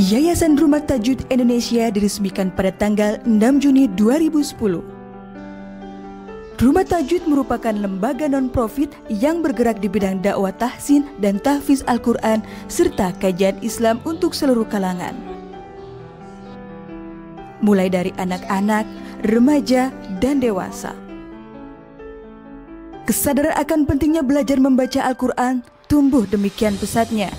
Yayasan Rumah Tajwid Indonesia diresmikan pada tanggal 6 Juni 2010. Rumah Tajwid merupakan lembaga non-profit yang bergerak di bidang dakwah tahsin dan tahfiz Al-Quran serta kajian Islam untuk seluruh kalangan. Mulai dari anak-anak, remaja, dan dewasa. Kesadaran akan pentingnya belajar membaca Al-Quran tumbuh demikian pesatnya.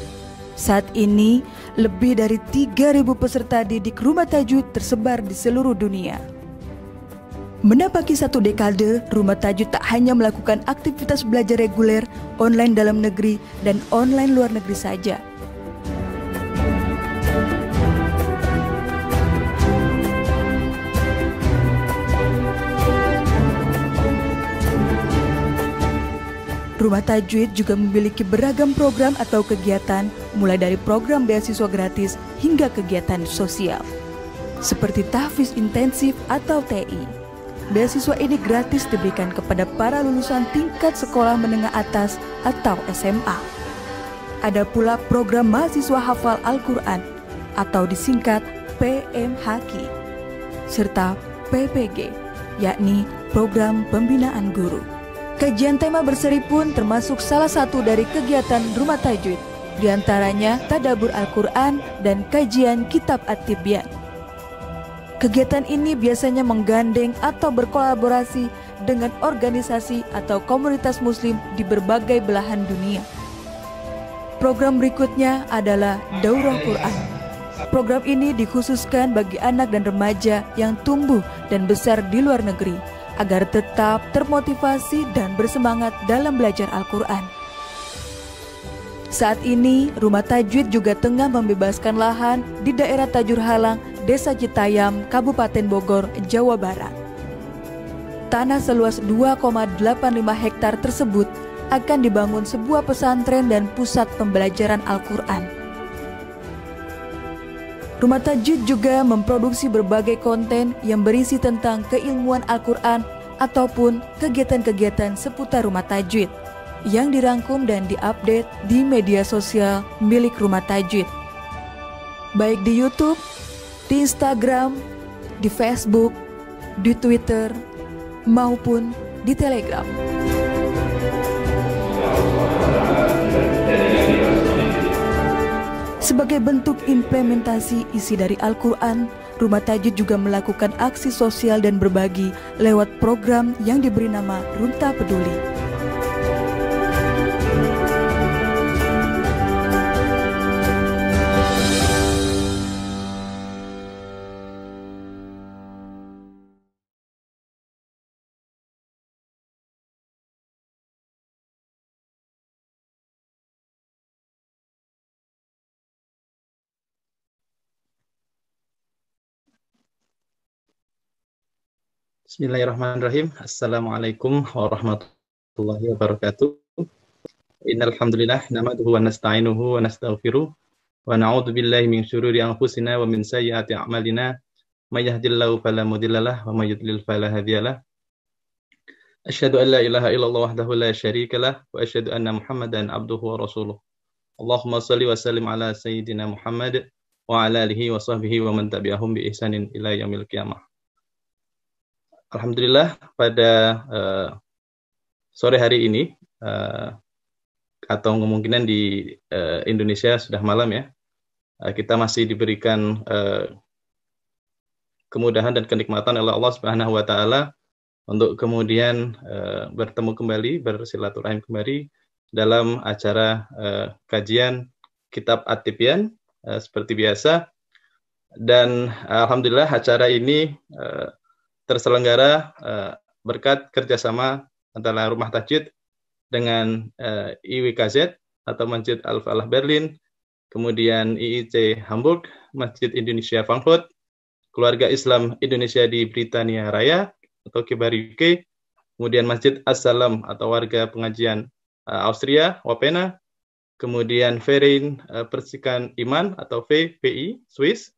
Saat ini, lebih dari 3.000 peserta didik Rumah Tajwid tersebar di seluruh dunia. Menapaki satu dekade, Rumah Tajwid tak hanya melakukan aktivitas belajar reguler, online dalam negeri, dan online luar negeri saja. Rumah Tajwid juga memiliki beragam program atau kegiatan, mulai dari program beasiswa gratis hingga kegiatan sosial, seperti tahfiz intensif atau TI. Beasiswa ini gratis diberikan kepada para lulusan tingkat sekolah menengah atas atau SMA. Ada pula program mahasiswa hafal Al-Quran atau disingkat PMHQ, serta PPG, yakni program pembinaan guru. Kajian tema berseri pun termasuk salah satu dari kegiatan Rumah Tajwid, di antaranya Tadabbur Al-Quran dan kajian Kitab At-Tibyan. Kegiatan ini biasanya menggandeng atau berkolaborasi dengan organisasi atau komunitas muslim di berbagai belahan dunia. Program berikutnya adalah Daurah Quran. Program ini dikhususkan bagi anak dan remaja yang tumbuh dan besar di luar negeri, agar tetap termotivasi dan bersemangat dalam belajar Al-Quran. Saat ini, Rumah Tajwid juga tengah membebaskan lahan di daerah Tajur Halang, Desa Citayam, Kabupaten Bogor, Jawa Barat. Tanah seluas 2,85 hektar tersebut akan dibangun sebuah pesantren dan pusat pembelajaran Al-Quran. Rumah Tajwid juga memproduksi berbagai konten yang berisi tentang keilmuan Al-Quran ataupun kegiatan-kegiatan seputar Rumah Tajwid yang dirangkum dan diupdate di media sosial milik Rumah Tajwid, baik di YouTube, di Instagram, di Facebook, di Twitter, maupun di Telegram. Sebagai bentuk implementasi isi dari Al-Quran, Rumah Tajwid juga melakukan aksi sosial dan berbagi lewat program yang diberi nama Runta Peduli. Bismillahirrahmanirrahim. Assalamualaikum warahmatullahi wabarakatuh. Innal hamdalillah nahmaduhu wa nasta'inuhu wa nastaghfiruh wa na'udzu billahi min syururi anfusina wa min sayyiati a'malina may yahdihillahu fala mudhillalah wa may yudlil fala hadiyalah. Asyhadu an la ilaha illallah wahdahu la syarikalah wa asyhadu anna Muhammadan abduhu wa rasuluh. Allahumma shalli wa sallim ala sayyidina Muhammad wa ala alihi wa sahbihi wa man tabi'ahum bi ihsanin ila yaumil qiyamah. Alhamdulillah pada sore hari ini atau kemungkinan di Indonesia sudah malam ya, kita masih diberikan kemudahan dan kenikmatan oleh Allah Subhanahu wa taala untuk kemudian bertemu kembali, bersilaturahim kembali dalam acara kajian Kitab At-Tibyan seperti biasa. Dan alhamdulillah acara ini terselenggara berkat kerjasama antara Rumah Tajwid dengan IWKZ atau Masjid Al-Falah Berlin, kemudian IIC Hamburg, Masjid Indonesia Frankfurt, Keluarga Islam Indonesia di Britania Raya atau KIBAR UK, kemudian Masjid As-Salam atau warga pengajian Austria, Wapena, kemudian Verein Persikan Iman atau VPI, Swiss,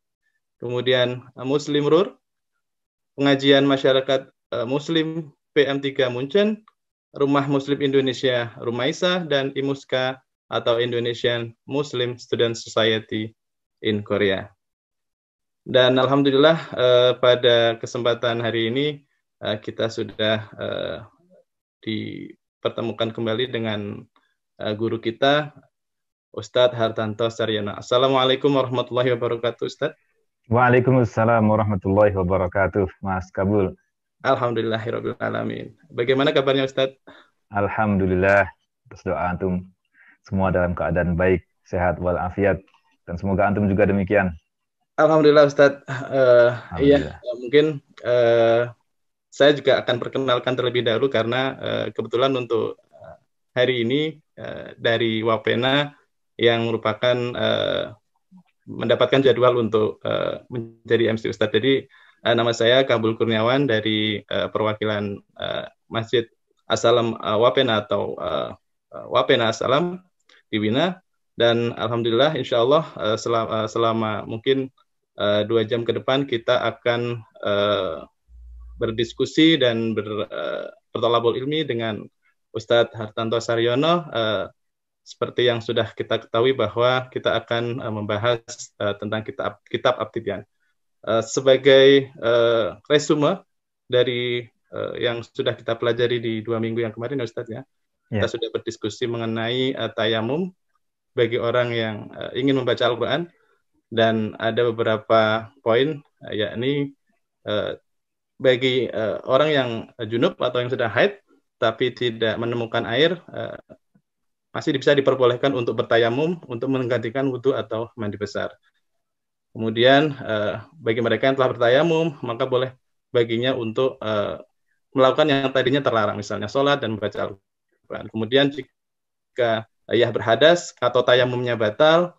kemudian Muslim Rur, pengajian masyarakat Muslim PM3 Munchen, Rumah Muslim Indonesia Rumaisa, dan IMUSKA atau Indonesian Muslim Student Society in Korea. Dan alhamdulillah pada kesempatan hari ini kita sudah dipertemukan kembali dengan guru kita, Ustadz Hartanto Saryono. Assalamualaikum warahmatullahi wabarakatuh, Ustadz. Waalaikumsalam warahmatullahi wabarakatuh, Mas Kabul. Alhamdulillahirabbil alamin. Bagaimana kabarnya, Ustadz? Alhamdulillah, atas doa antum semua dalam keadaan baik, sehat walafiat, dan semoga antum juga demikian. Alhamdulillah, Ustadz. Iya, mungkin saya juga akan perkenalkan terlebih dahulu karena kebetulan untuk hari ini dari Wapena yang merupakan mendapatkan jadwal untuk menjadi MC Ustadz. Jadi nama saya Kabul Kurniawan dari perwakilan Masjid As-Salam Wapena atau Wapena As-Salam di Wina. Dan alhamdulillah insya Allah selama mungkin 2 jam ke depan kita akan berdiskusi dan bertolabul ilmi dengan Ustadz Hartanto Saryono. Seperti yang sudah kita ketahui bahwa kita akan membahas tentang kitab At-Tibyan. Sebagai resume dari yang sudah kita pelajari di 2 minggu yang kemarin, Ustadz ya, kita sudah berdiskusi mengenai tayamum bagi orang yang ingin membaca Al-Quran. Dan ada beberapa poin, yakni bagi orang yang junub atau yang sudah haid tapi tidak menemukan air, masih bisa diperbolehkan untuk bertayamum untuk menggantikan wudhu atau mandi besar. Kemudian bagi mereka yang telah bertayamum, maka boleh baginya untuk melakukan yang tadinya terlarang, misalnya sholat dan membaca Al-Quran. Kemudian jika ia berhadas atau tayamumnya batal,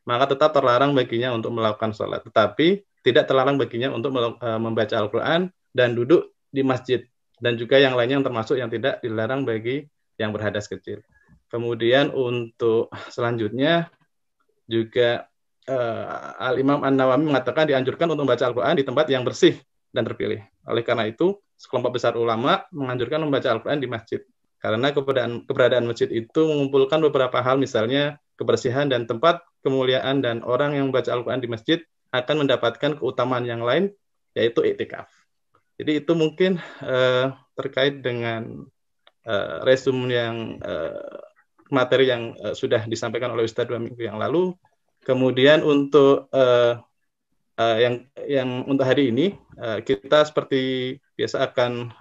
maka tetap terlarang baginya untuk melakukan sholat. Tetapi tidak terlarang baginya untuk membaca Al-Quran dan duduk di masjid. Dan juga yang lainnya yang termasuk yang tidak dilarang bagi yang berhadas kecil. Kemudian untuk selanjutnya juga Al-Imam An-Nawawi mengatakan dianjurkan untuk membaca Al-Quran di tempat yang bersih dan terpilih. Oleh karena itu, sekelompok besar ulama menganjurkan membaca Al-Quran di masjid. Karena keberadaan masjid itu mengumpulkan beberapa hal, misalnya kebersihan dan tempat kemuliaan, dan orang yang membaca Al-Quran di masjid akan mendapatkan keutamaan yang lain, yaitu i'tikaf. Jadi itu mungkin terkait dengan resume yang materi yang sudah disampaikan oleh Ustadz 2 minggu yang lalu. Kemudian untuk yang untuk hari ini kita seperti biasa akan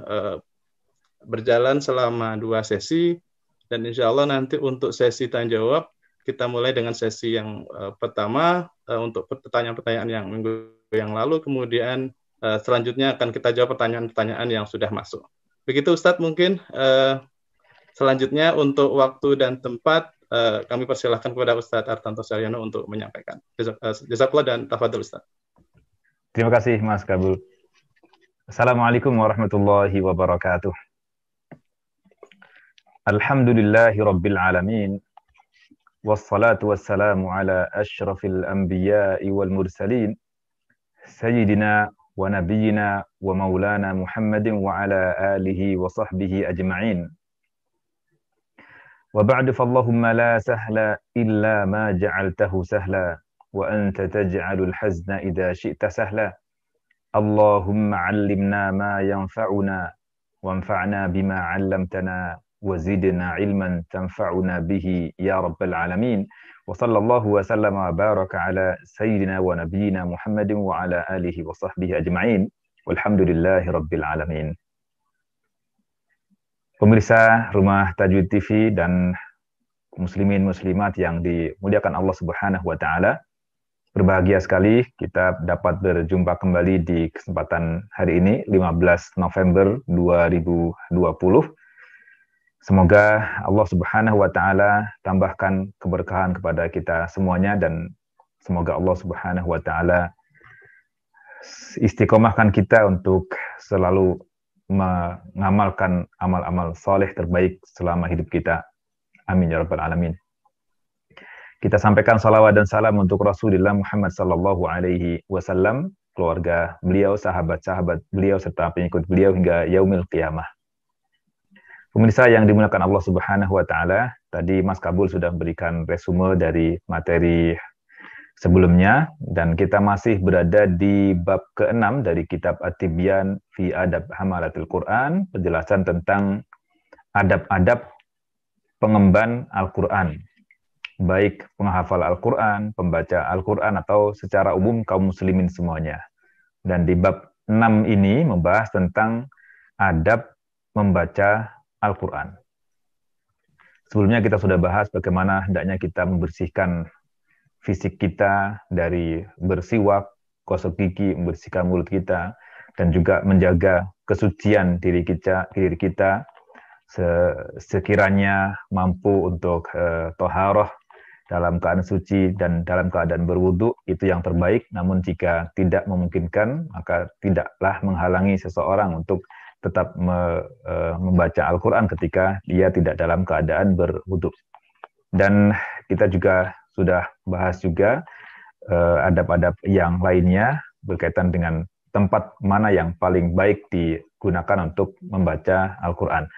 berjalan selama 2 sesi, dan insya Allah nanti untuk sesi tanya jawab kita mulai dengan sesi yang pertama untuk pertanyaan-pertanyaan yang minggu yang lalu, kemudian selanjutnya akan kita jawab pertanyaan-pertanyaan yang sudah masuk. Begitu Ustadz, mungkin selanjutnya untuk waktu dan tempat kami persilahkan kepada Ustadz Hartanto Saryono untuk menyampaikan. Jazakallah dan tafadhol Ustadz. Terima kasih Mas Kabul. Assalamualaikum warahmatullahi wabarakatuh. Alhamdulillahi rabbil alamin. Wassalatu wassalamu ala ashrafil anbiya'i wal mursalin. Sayyidina wa nabiyyina wa maulana Muhammadin wa ala alihi wa sahbihi ajma'in. Wa ba'du fallahumma la sahla illa ma ja'altahu sahla wa anta taj'alul hazna idza syi'ta sahla. Allahumma 'allimna ma yanfa'una wanfa'na bima 'allamtana wa zidna 'ilman tanfa'una bihi ya rabbal alamin. Wa sallallahu wa sallama wa baraka ala sayyidina wa nabiyyina Muhammadin wa ala alihi wa sahbihi ajma'in. Walhamdulillahi rabbil alamin. Pemirsa Rumah Tajwid TV dan muslimin muslimat yang dimuliakan Allah Subhanahu wa taala, berbahagia sekali kita dapat berjumpa kembali di kesempatan hari ini 15 November 2020. Semoga Allah Subhanahu wa taala tambahkan keberkahan kepada kita semuanya, dan semoga Allah Subhanahu wa taala istiqomahkan kita untuk selalu mengamalkan amal-amal saleh terbaik selama hidup kita. Amin ya rabbal alamin. Kita sampaikan salawat dan salam untuk Rasulullah Muhammad sallallahu alaihi wasallam, keluarga beliau, sahabat-sahabat beliau serta pengikut beliau hingga yaumil qiyamah. Pemirsa yang dimuliakan Allah Subhanahu wa taala, tadi Mas Kabul sudah memberikan resume dari materi sebelumnya, dan kita masih berada di bab ke-6 dari kitab At-Tibyan fi Adab Hamalatil Quran, penjelasan tentang adab-adab pengemban Al-Quran, baik penghafal Al-Quran, pembaca Al-Quran, atau secara umum kaum muslimin semuanya. Dan di bab 6 ini membahas tentang adab membaca Al-Quran. Sebelumnya kita sudah bahas bagaimana hendaknya kita membersihkan fisik kita dari bersiwak, gosok gigi, membersihkan mulut kita, dan juga menjaga kesucian diri kita sekiranya mampu untuk toharoh dalam keadaan suci dan dalam keadaan berwudu, itu yang terbaik. Namun jika tidak memungkinkan, maka tidaklah menghalangi seseorang untuk tetap membaca Al-Quran ketika dia tidak dalam keadaan berwudu. Dan kita juga sudah bahas juga adab-adab yang lainnya berkaitan dengan tempat mana yang paling baik digunakan untuk membaca Al-Quran.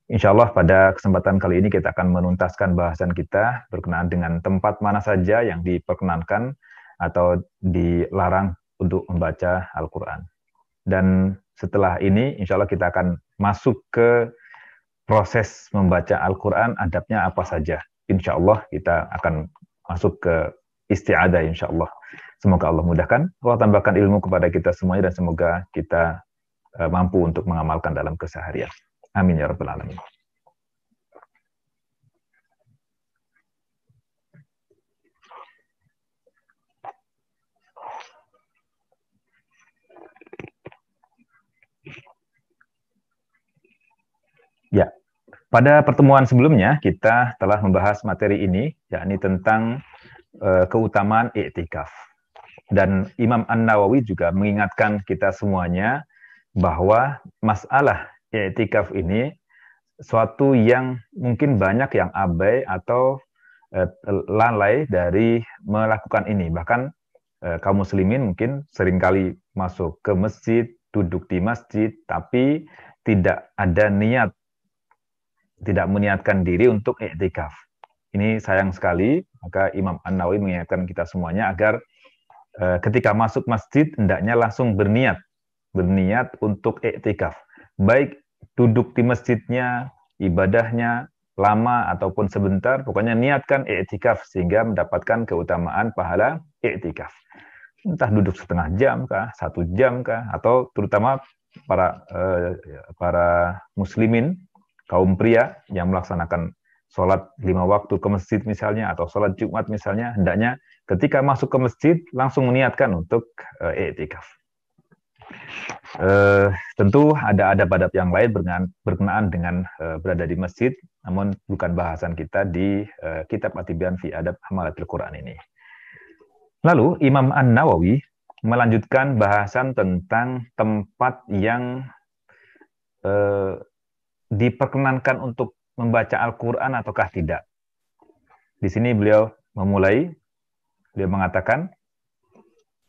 Insya Allah pada kesempatan kali ini kita akan menuntaskan bahasan kita berkenaan dengan tempat mana saja yang diperkenankan atau dilarang untuk membaca Al-Quran. Dan setelah ini insya Allah kita akan masuk ke proses membaca Al-Quran, adabnya apa saja. Insya Allah kita akan masuk ke isti'adah insya Allah. Semoga Allah mudahkan, Allah tambahkan ilmu kepada kita semuanya, dan semoga kita mampu untuk mengamalkan dalam keseharian. Amin ya rabbal alamin. Ya, pada pertemuan sebelumnya kita telah membahas materi ini, yakni tentang keutamaan i'tikaf. Dan Imam An-Nawawi juga mengingatkan kita semuanya bahwa masalah i'tikaf ini suatu yang mungkin banyak yang abai atau lalai dari melakukan ini. Bahkan kaum muslimin mungkin seringkali masuk ke masjid, duduk di masjid, tapi tidak ada niat, tidak meniatkan diri untuk i'tikaf. Ini sayang sekali, maka Imam An-Nawawi mengingatkan kita semuanya agar ketika masuk masjid hendaknya langsung berniat untuk i'tikaf. Baik duduk di masjidnya, ibadahnya lama ataupun sebentar, pokoknya niatkan i'tikaf sehingga mendapatkan keutamaan pahala i'tikaf. Entah duduk setengah jam kah, 1 jam kah, atau terutama para muslimin, kaum pria yang melaksanakan sholat 5 waktu ke masjid misalnya, atau sholat Jumat misalnya, hendaknya ketika masuk ke masjid langsung meniatkan untuk i'tikaf. Tentu ada adab-adab yang lain berkenaan dengan berada di masjid, namun bukan bahasan kita di kitab At-Tibyan fi Adab Hamalatil Quran ini. Lalu Imam An-Nawawi melanjutkan bahasan tentang tempat yang diperkenankan untuk membaca Al-Quran ataukah tidak. Di sini beliau mengatakan,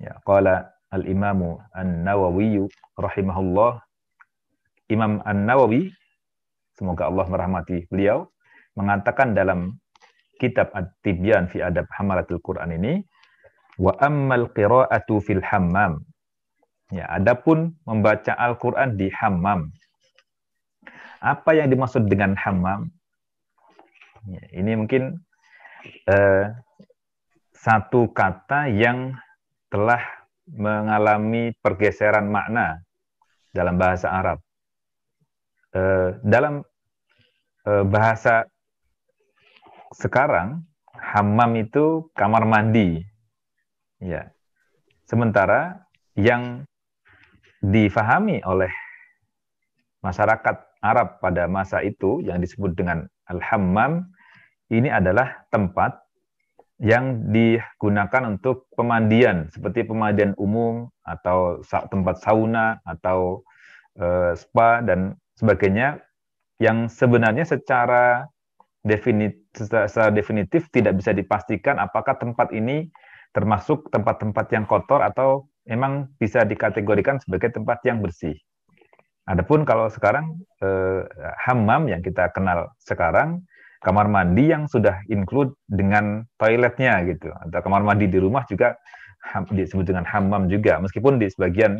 ya, qala al-Imamu An-Nawawi rahimahullah. Imam An-Nawawi, semoga Allah merahmati beliau, mengatakan dalam kitab At-Tibyan fi Adab Hamalatil Quran ini, wa ammal qira'atu fil hammam. Ya, adapun membaca Al-Quran di hammam. Apa yang dimaksud dengan hammam? Ya, ini mungkin satu kata yang telah mengalami pergeseran makna dalam bahasa Arab. Dalam bahasa sekarang, hammam itu kamar mandi. Ya. Sementara yang difahami oleh masyarakat Arab pada masa itu yang disebut dengan al-hammam, ini adalah tempat yang digunakan untuk pemandian, seperti pemandian umum atau tempat sauna atau spa dan sebagainya, yang sebenarnya secara definitif tidak bisa dipastikan apakah tempat ini termasuk tempat-tempat yang kotor atau memang bisa dikategorikan sebagai tempat yang bersih. Adapun kalau sekarang hammam yang kita kenal sekarang kamar mandi yang sudah include dengan toiletnya gitu, atau kamar mandi di rumah juga disebut dengan hammam juga, meskipun di sebagian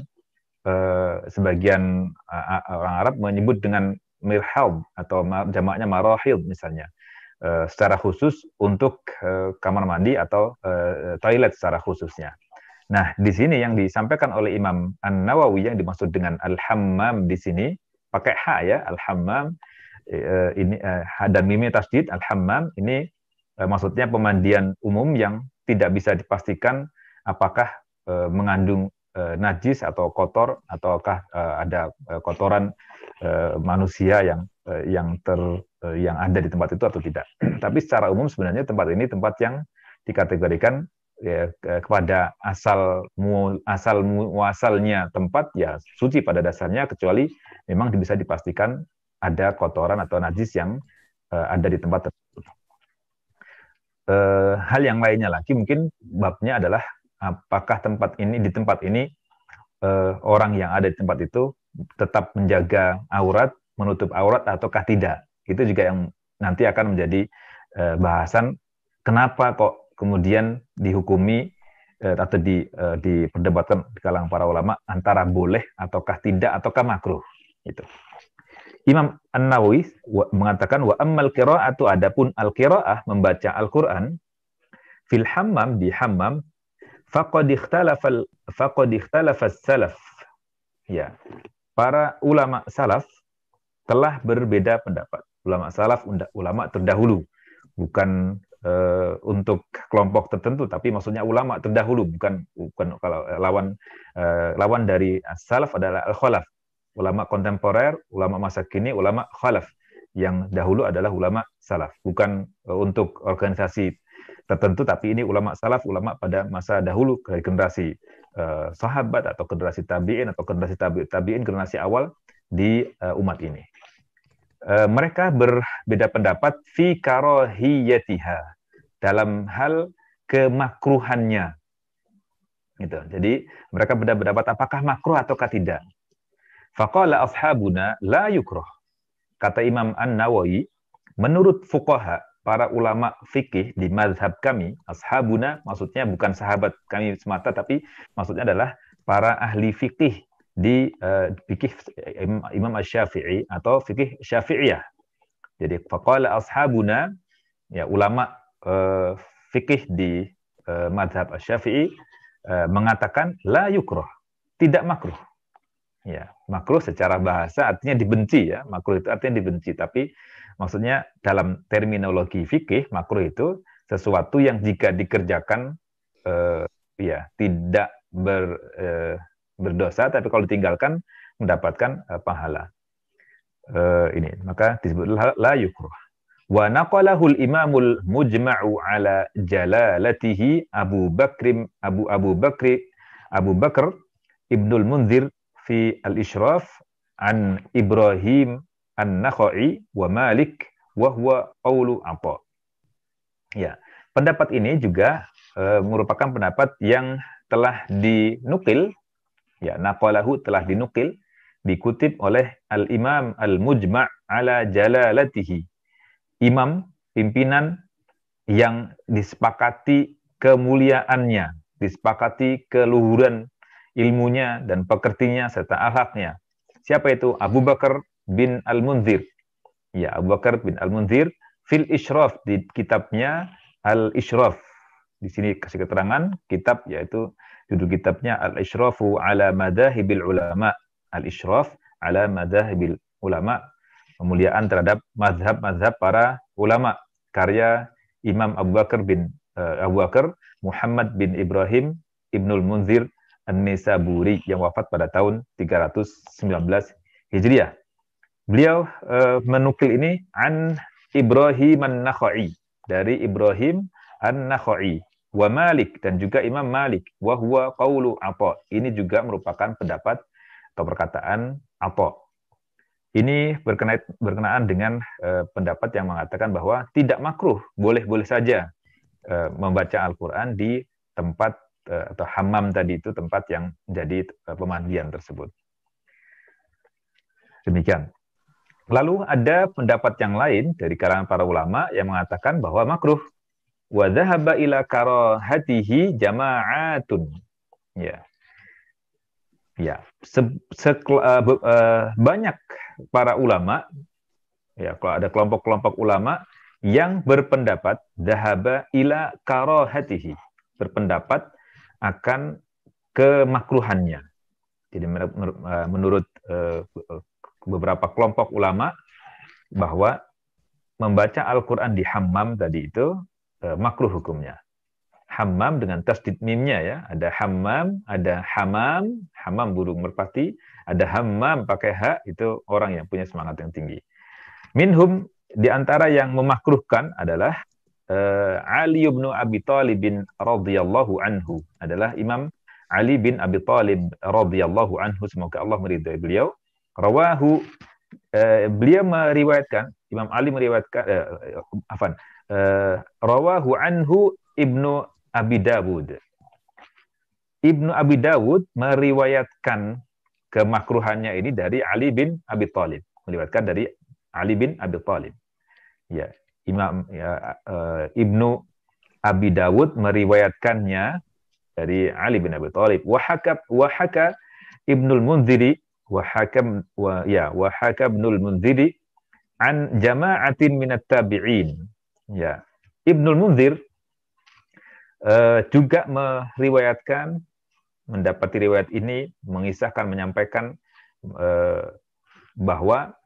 orang Arab menyebut dengan mirhab atau jamaknya marahid misalnya, secara khusus untuk kamar mandi atau toilet secara khususnya. Nah, di sini yang disampaikan oleh Imam An-Nawawi yang dimaksud dengan al-hammam di sini pakai ha ya, al-hammam ini ha dan mimnya tasdid, al-hammam ini maksudnya pemandian umum yang tidak bisa dipastikan apakah mengandung najis atau kotor, ataukah ada kotoran manusia yang ada di tempat itu atau tidak. Tapi secara umum sebenarnya tempat ini tempat yang dikategorikan ya, kepada muasalnya tempat ya suci pada dasarnya, kecuali memang bisa dipastikan ada kotoran atau najis yang ada di tempat tersebut. Hal yang lainnya lagi mungkin babnya adalah apakah di tempat ini orang yang ada di tempat itu tetap menjaga aurat, menutup aurat ataukah tidak. Itu juga yang nanti akan menjadi bahasan kenapa kok kemudian dihukumi atau diperdebatkan di kalangan para ulama antara boleh ataukah tidak ataukah makruh. Itu. Imam An-Nawawi mengatakan wa ammal qiraatu, adapun al-qiraah membaca Al-Qur'an fil hammam, di hammam, faqad ikhtalafa salaf. Ya. Para ulama salaf telah berbeda pendapat. Ulama salaf, ulama terdahulu, bukan untuk kelompok tertentu, tapi maksudnya ulama terdahulu, bukan kalau lawan dari salaf adalah al-khalaf, ulama kontemporer, ulama masa kini, ulama khalaf. Yang dahulu adalah ulama salaf, bukan untuk organisasi tertentu, tapi ini ulama salaf, ulama pada masa dahulu, generasi sahabat atau generasi tabi'in atau generasi tabi'in, generasi awal di umat ini. Mereka berbeda pendapat fi karahiyatiha, dalam hal kemakruhannya. Gitu. Jadi mereka berbeda pendapat apakah makruh ataukah tidak. Faqala ashabuna la yukroh. Kata Imam An-Nawawi, menurut fuqaha, para ulama fikih di mazhab kami, ashabuna maksudnya bukan sahabat kami semata, tapi maksudnya adalah para ahli fikih di fikih Imam Asy-Syafi'i atau fikih Syafi'iyah. Jadi faqala ashabuna, ya ulama fikih di mazhab Asy-Syafi'i mengatakan la yukroh, tidak makruh. Ya, makruh secara bahasa artinya dibenci ya. Makruh itu artinya dibenci, tapi maksudnya dalam terminologi fikih makruh itu sesuatu yang jika dikerjakan ya tidak berdosa, tapi kalau ditinggalkan mendapatkan pahala. Ini maka disebut la yukruh. Wa naqalahul imamul mujma'u ala jalalatihi Abu Bakr Ibnul Munzir fi al-Ishraf an Ibrahim an-Nakhai wa Malik wa huwa qawlu Atha. Ya, pendapat ini juga merupakan pendapat yang telah dinukil, ya, naqalahu telah dinukil, dikutip oleh al-Imam al-Mujma' ala jalalatihi, imam pimpinan yang disepakati kemuliaannya, disepakati keluhuran ilmunya dan pekertinya serta akhlaknya. Siapa itu? Abu Bakar bin Al-Munzir. Ya, Abu Bakar bin Al-Munzir fil Ishraf, di kitabnya Al-Ishraf. Di sini kasih keterangan kitab, yaitu judul kitabnya Al-Ishrafu ala Madahibil Ulama. Al-Ishraf ala Madahibil Ulama, pemuliaan terhadap mazhab-mazhab para ulama, karya Imam Abu Bakar Muhammad bin Ibrahim Ibnul Munzir An-Nisaburi yang wafat pada tahun 319 Hijriah. Beliau menukil ini an Ibrahim An-Nakhai, dari Ibrahim An-Nakhai, wa Malik, dan juga Imam Malik, wa huwa qaulu Atha. Ini juga merupakan pendapat atau perkataan Atha. Ini berkenaan dengan pendapat yang mengatakan bahwa tidak makruh, boleh-boleh saja membaca Al-Quran di tempat atau hammam tadi, itu tempat yang menjadi pemandian tersebut. Demikian. Lalu ada pendapat yang lain dari kalangan para ulama yang mengatakan bahwa makruh. Wa dhahaba ila karahatihi jama'atun. Ya. Ya, banyak para ulama, ya, kalau ada kelompok-kelompok ulama yang berpendapat dhahaba ila karahatihi, berpendapat akan kemakruhannya. Jadi menurut beberapa kelompok ulama bahwa membaca Al-Quran di hammam tadi itu makruh hukumnya. Hammam dengan tasdid mimnya ya. Ada hammam, ada hamam, hamam burung merpati, ada hammam pakai ha, itu orang yang punya semangat yang tinggi. Minhum, di antara yang memakruhkan adalah Ali bin Abi Thalib bin radhiyallahu anhu, adalah Imam Ali bin Abi Thalib radhiyallahu anhu, semoga Allah meridhai beliau. Rawahu, beliau meriwayatkan, Imam Ali meriwayatkan, rawahu anhu Ibnu Abi Dawud. Ibnu Abi Dawud meriwayatkan kemakruhannya ini dari Ali bin Abi Thalib, meriwayatkan dari Ali bin Abi Thalib. Ya, Ibnu Abi Dawud meriwayatkannya dari Ali bin Abi Thalib. Wahaka Ibnul Munziri wahaka Ibnul Munziri an jama'atin minat tabi'in. Ya, Ibnul Munzir juga meriwayatkan, mendapati riwayat ini, mengisahkan, menyampaikan bahwa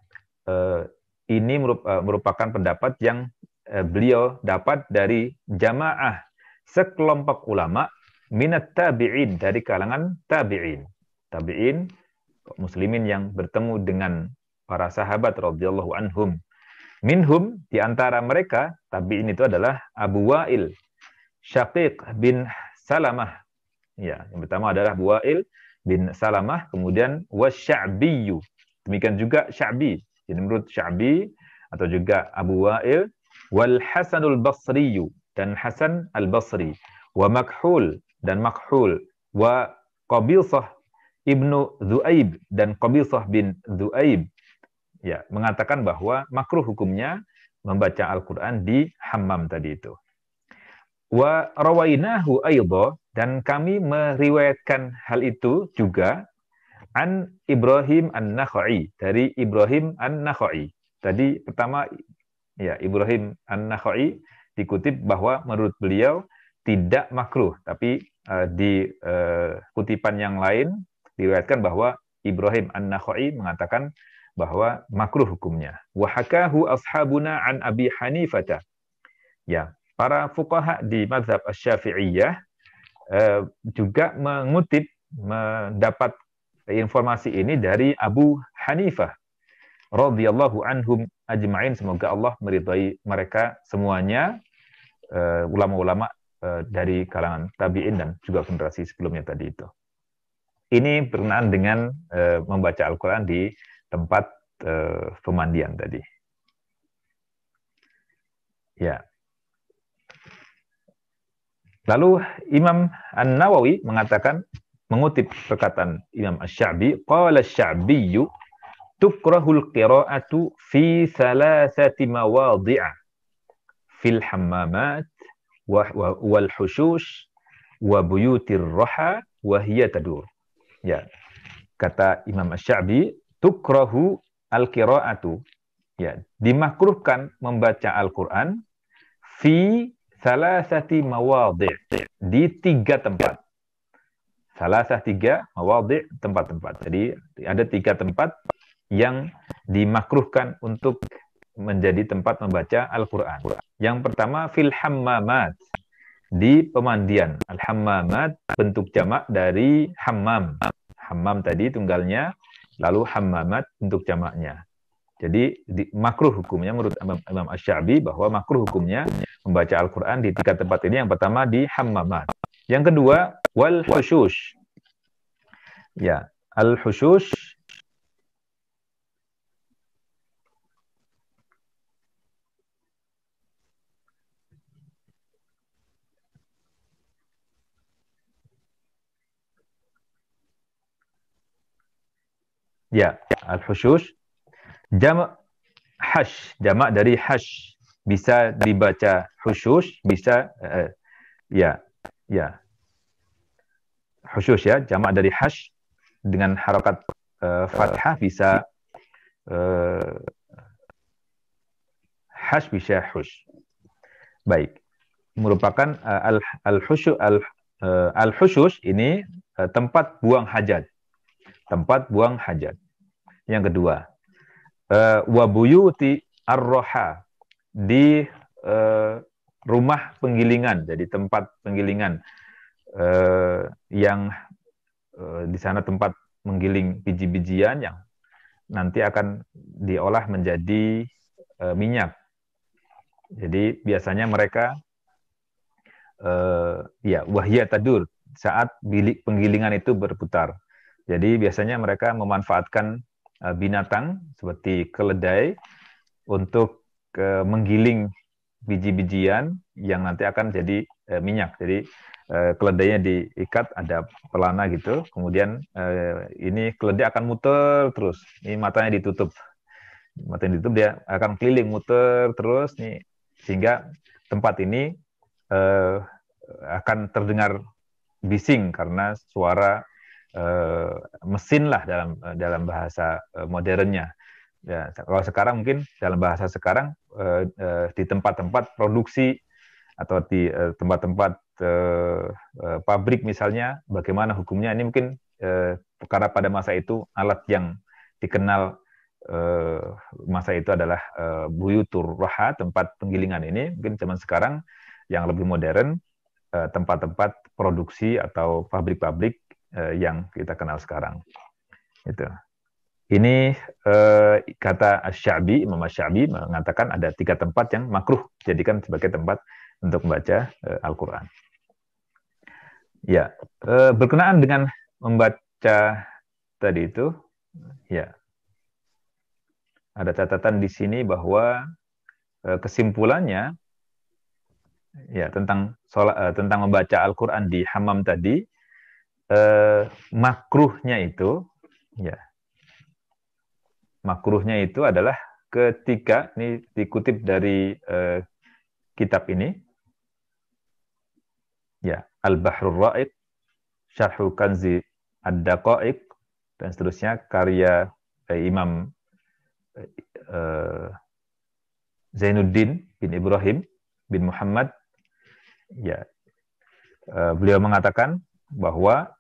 ini merupakan pendapat yang beliau dapat dari jamaah sekelompok ulama minat tabi'in, dari kalangan tabi'in. Tabi'in, muslimin yang bertemu dengan para sahabat radhiyallahu anhum. Minhum, di antara mereka tabi'in itu adalah Abu Wa'il Syaqiq bin Salamah. Ya, yang pertama adalah Abu Wa'il bin Salamah, kemudian wasya'biyu. Demikian juga Sya'bi. Jadi menurut Sya'bi atau juga Abu Wa'il, wal Hasanul Basriyu, dan Hasan al-Basri, wa Makhul, dan Makhul, wa Qabisah ibnu Dhu'aib, dan Qabisah bin Dhu'aib. Ya, mengatakan bahwa makruh hukumnya membaca Al-Quran di hammam tadi itu. Wa rawainahu aidha, dan kami meriwayatkan hal itu juga an Ibrahim an-Nakhai, dari Ibrahim an-Nakhai. Tadi pertama ya, Ibrahim an-Nakhai dikutip bahwa menurut beliau tidak makruh, tapi di kutipan yang lain diriwayatkan bahwa Ibrahim an-Nakhai mengatakan bahwa makruh hukumnya. Wa hakahu ashabuna an Abi Hanifah. Ya, para fuqaha di mazhab Asy-Syafi'iyah juga mengutip, mendapat informasi ini dari Abu Hanifah radhiyallahu anhum ajma'in, semoga Allah meridhai mereka semuanya, ulama-ulama dari kalangan tabi'in dan juga generasi sebelumnya tadi itu. Ini berkenaan dengan membaca Al-Quran di tempat pemandian tadi. Ya. Lalu Imam An-Nawawi mengatakan, mengutip perkataan Imam Asy-Sya'bi, qala Asy-Sya'biyyu tukrahul qira'atu fi thalathati mawadhi'a fil hammamat wal hushush wa buyutir raha wa hiya tadur. Ya. Kata Imam Asy-Sya'bi, tukrahu al-qira'atu, ya, dimakruhkan membaca Al-Qur'an fi salasati mawadhi', di 3 tempat. Salasah 3, mawadhi', tempat-tempat. Jadi ada 3 tempat yang dimakruhkan untuk menjadi tempat membaca Al-Qur'an. Yang pertama fil hammamat, di pemandian. Al-hammamat bentuk jamak dari hammam. Hammam tadi tunggalnya, lalu hammamat bentuk jamaknya. Jadi makruh hukumnya menurut Imam Asy-Sya'bi, bahwa makruh hukumnya membaca Al-Quran di 3 tempat ini. Yang pertama di hammamat. Yang kedua wal hushush. Ya, al-hushush ya, al-hushush jamak hash, jamak dari hash. Bisa dibaca hushush, bisa ya, hushush ya, jamak dari hash dengan harokat fathah bisa hash, bisa hush. Baik, merupakan al-hushush ini tempat buang hajat. Tempat buang hajat. Yang kedua, wabuyuti ar-roha, di rumah penggilingan, jadi tempat penggilingan yang di sana tempat menggiling biji-bijian yang nanti akan diolah menjadi minyak. Jadi biasanya mereka wahya tadur, saat bilik penggilingan itu berputar. Jadi biasanya mereka memanfaatkan binatang seperti keledai untuk menggiling biji-bijian yang nanti akan jadi minyak. Jadi keledainya diikat, ada pelana gitu, kemudian ini keledai akan muter terus. Ini matanya ditutup, dia akan keliling muter terus nih, sehingga tempat ini akan terdengar bising karena suara mesin lah dalam bahasa modernnya. Ya, kalau sekarang mungkin dalam bahasa sekarang di tempat-tempat produksi atau di tempat-tempat pabrik misalnya, bagaimana hukumnya, ini mungkin karena pada masa itu alat yang dikenal masa itu adalah buyutur roha, tempat penggilingan. Ini mungkin zaman sekarang yang lebih modern, tempat-tempat produksi atau pabrik-pabrik yang kita kenal sekarang. Itu. Ini kata Asy-Sya'bi, Imam Asy-Sya'bi mengatakan ada 3 tempat yang makruh jadikan sebagai tempat untuk membaca Al-Quran. Ya, berkenaan dengan membaca tadi itu, ya, ada catatan di sini bahwa kesimpulannya, ya, tentang membaca Al-Quran di hammam tadi, makruhnya itu, ya, makruhnya itu adalah ketika, ini dikutip dari kitab ini, ya, Al-Bahrul Ra'iq, Syarhu Kanzi Ad-Daqa'iq, dan seterusnya, karya Imam Zainuddin bin Ibrahim bin Muhammad. Ya, beliau mengatakan bahwa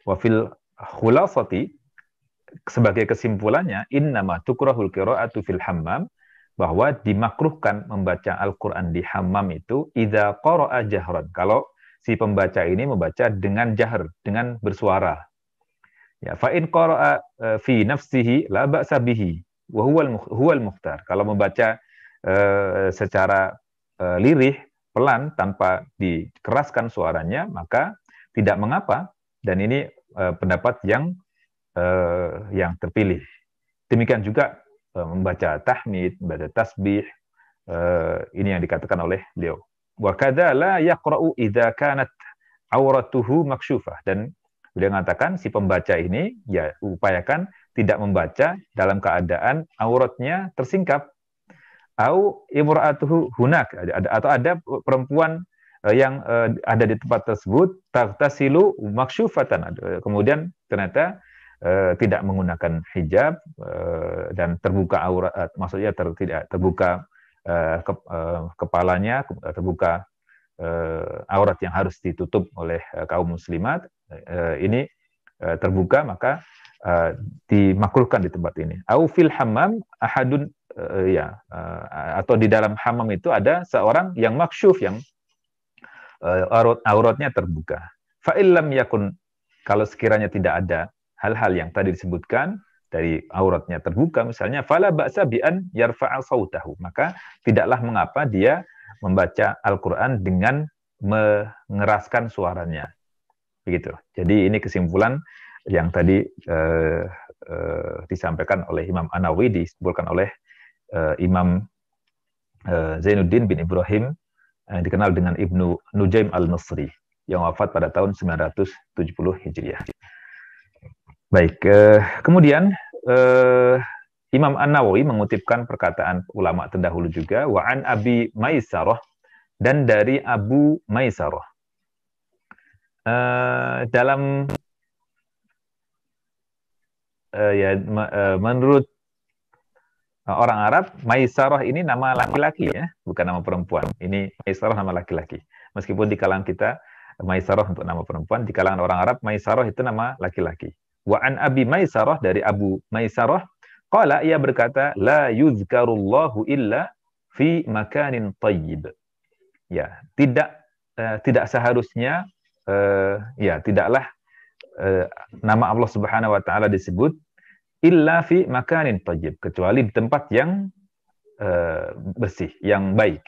wafil khulasati, sebagai kesimpulannya, innama tukrahul qira'atu fil hammam, bahwa dimakruhkan membaca Al-Quran di hammam itu idza qara'a jahran, kalau si pembaca ini membaca dengan jahar, dengan bersuara. Ya, fa in qara'a fi nafsihi la ba'sa bihi wa huwal mukhtar. Kalau membaca secara lirih, pelan, tanpa dikeraskan suaranya, maka tidak mengapa, dan ini pendapat yang terpilih. Demikian juga membaca tahmid, membaca tasbih, ini yang dikatakan oleh beliau. Wa kadza la yaqra'u idza kanat auratuhu maksyufah, dan beliau mengatakan si pembaca ini ya upayakan tidak membaca dalam keadaan auratnya tersingkap, au imra'atuhu hunak, atau ada perempuan yang ada di tempat tersebut tagtasilu maksyufatan, kemudian ternyata tidak menggunakan hijab dan terbuka aurat, maksudnya tidak terbuka kepalanya, terbuka aurat yang harus ditutup oleh kaum muslimat, ini terbuka, maka dimakruhkan di tempat ini. Au fil hammam ahadun, atau di dalam hammam itu ada seorang yang maksyuf, yang auratnya terbuka. Fa illam yakun, kalau sekiranya tidak ada hal-hal yang tadi disebutkan, dari auratnya terbuka misalnya, fala ba'sa bi an yarfa'a sautahu, maka tidaklah mengapa dia membaca Al-Qur'an dengan mengeraskan suaranya. Begitu. Jadi ini kesimpulan yang tadi disampaikan oleh Imam An-Nawawi, disebutkan oleh Imam Zainuddin bin Ibrahim, dikenal dengan Ibnu Nujaim al-Masri, yang wafat pada tahun 970 Hijriah. Baik, kemudian Imam An-Nawawi mengutipkan perkataan ulama terdahulu juga, wa an Abi Maisarah, dan dari Abu Maisarah. Dalam menurut orang Arab, Maisarah ini nama laki-laki ya, bukan nama perempuan. Ini Maisarah nama laki-laki. Meskipun di kalangan kita Maisarah untuk nama perempuan, di kalangan orang Arab Maisarah itu nama laki-laki. Wa an Abi Maisarah, dari Abu Maisarah, qala, ia berkata, la yuzkarullahu illa fi makanin tayyib. Ya, tidak seharusnya tidaklah nama Allah Subhanahu wa taala disebut illa fi makanin tayyib, kecuali di tempat yang bersih, yang baik.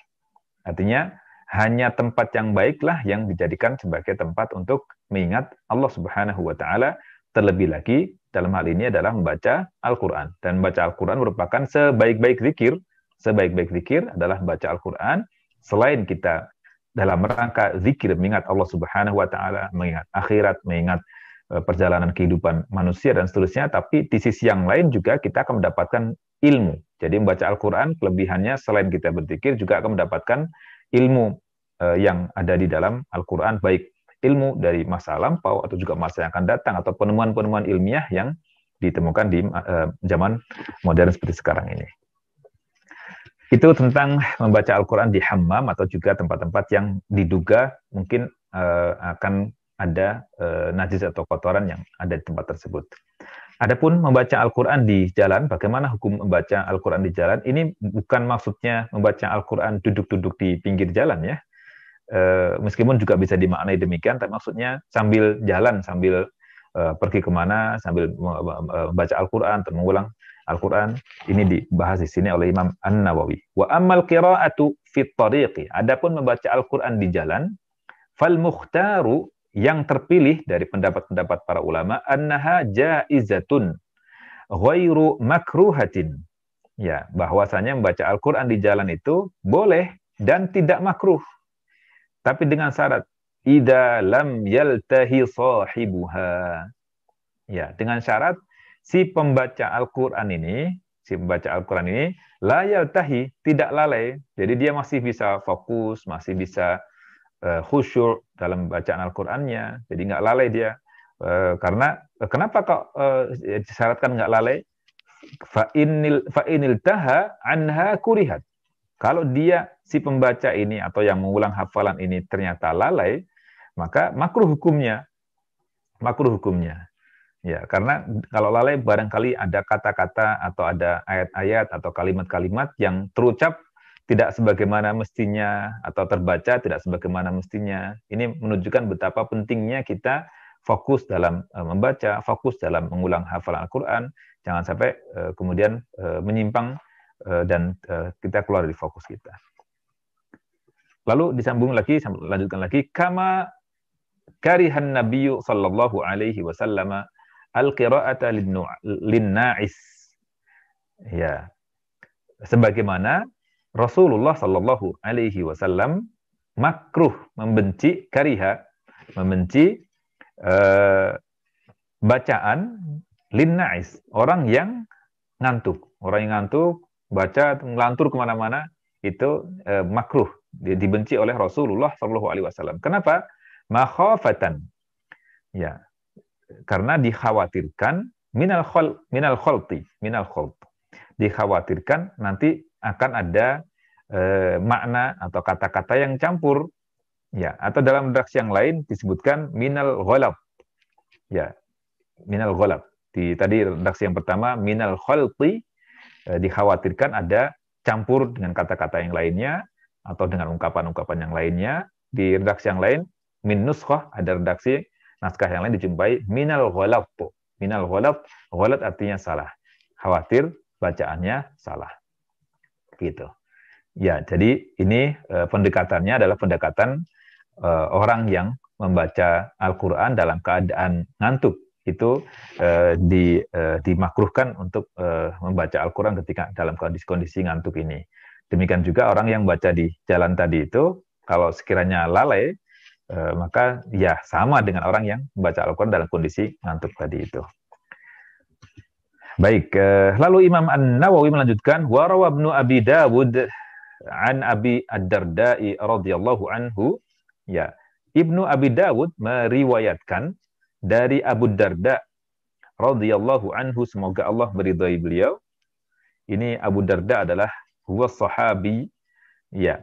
Artinya hanya tempat yang baiklah yang dijadikan sebagai tempat untuk mengingat Allah Subhanahu wa taala. Terlebih lagi dalam hal ini adalah membaca Al-Qur'an, dan membaca Al-Qur'an merupakan sebaik-baik zikir. Sebaik-baik zikir adalah membaca Al-Qur'an. Selain kita dalam rangka zikir mengingat Allah Subhanahu wa taala, mengingat akhirat, mengingat perjalanan kehidupan manusia dan seterusnya, tapi di sisi yang lain juga kita akan mendapatkan ilmu. Jadi membaca Al-Qur'an kelebihannya selain kita berzikir juga akan mendapatkan ilmu yang ada di dalam Al-Qur'an, baik ilmu dari masa lampau atau juga masa yang akan datang, atau penemuan-penemuan ilmiah yang ditemukan di zaman modern seperti sekarang ini. Itu tentang membaca Al-Quran di hammam atau juga tempat-tempat yang diduga mungkin akan ada najis atau kotoran yang ada di tempat tersebut. Adapun membaca Al-Quran di jalan, bagaimana hukum membaca Al-Quran di jalan? Ini bukan maksudnya membaca Al-Quran duduk-duduk di pinggir jalan ya. Meskipun juga bisa dimaknai demikian, tapi maksudnya sambil jalan, sambil pergi kemana, sambil membaca Al-Quran atau mengulang Al-Quran. Ini dibahas di sini oleh Imam An-Nawawi. Wa ammal qira'atu fit tariqi, adapun membaca Al-Quran di jalan, fal mukhtaru, yang terpilih dari pendapat-pendapat para ulama, annaha jaizatun ghairu makruhatin. Ya, bahwasanya membaca Al-Quran di jalan itu boleh dan tidak makruh. Tapi dengan syarat, idza lam yaltahi sahibuha. Ya, dengan syarat si pembaca Al-Qur'an ini, la yaltahi, tidak lalai. Jadi dia masih bisa fokus, masih bisa khusyuk dalam bacaan Al-Qur'annya. Jadi nggak lalai dia. Karena kenapa kok disyaratkan nggak lalai? Fa inil taha anha kurihat. Kalau dia, si pembaca ini atau yang mengulang hafalan ini ternyata lalai, maka makruh hukumnya. Makruh hukumnya. Ya, karena kalau lalai barangkali ada kata-kata atau ada ayat-ayat atau kalimat-kalimat yang terucap tidak sebagaimana mestinya atau terbaca tidak sebagaimana mestinya. Ini menunjukkan betapa pentingnya kita fokus dalam membaca, fokus dalam mengulang hafalan Al-Quran. Jangan sampai kemudian menyimpang dan kita keluar dari fokus kita. Lalu lanjutkan lagi, kama karihan nabiyyu sallallahu alaihi wasallam al-qira'ata lin-na'is. Ya. Sebagaimana Rasulullah sallallahu alaihi wasallam makruh, membenci, membenci bacaan lin-na'is, orang yang ngantuk. Orang yang ngantuk baca ngelantur kemana-mana itu makruh, dibenci oleh Rasulullah SAW. Kenapa? Makhafatan, ya, karena dikhawatirkan minal khalti, dikhawatirkan nanti akan ada makna atau kata-kata yang campur, ya, atau dalam redaksi yang lain disebutkan minal ghalab, ya, minal ghalab. Tadi redaksi yang pertama minal khalti, dikhawatirkan ada campur dengan kata-kata yang lainnya atau dengan ungkapan-ungkapan yang lainnya. Di redaksi yang lain min nuskhah, ada redaksi naskah yang lain dijumpai minal ghalab. Minal ghalab, ghalat artinya salah, khawatir bacaannya salah, gitu. Ya, jadi ini pendekatannya adalah pendekatan orang yang membaca Al-Quran dalam keadaan ngantuk. Itu dimakruhkan untuk membaca Al-Quran ketika dalam kondisi ngantuk ini. Demikian juga orang yang baca di jalan tadi itu, kalau sekiranya lalai, maka ya sama dengan orang yang membaca Al-Quran dalam kondisi ngantuk tadi itu. Baik, lalu Imam An-Nawawi melanjutkan, wa rawa Ibnu Abi Dawud an Abi Ad-Darda'i radhiyallahu anhu. Ya, Ibnu Abi Dawud meriwayatkan dari Abu Darda radhiyallahu anhu, semoga Allah meridhai beliau. Ini Abu Darda adalah huwa sahabi, ya,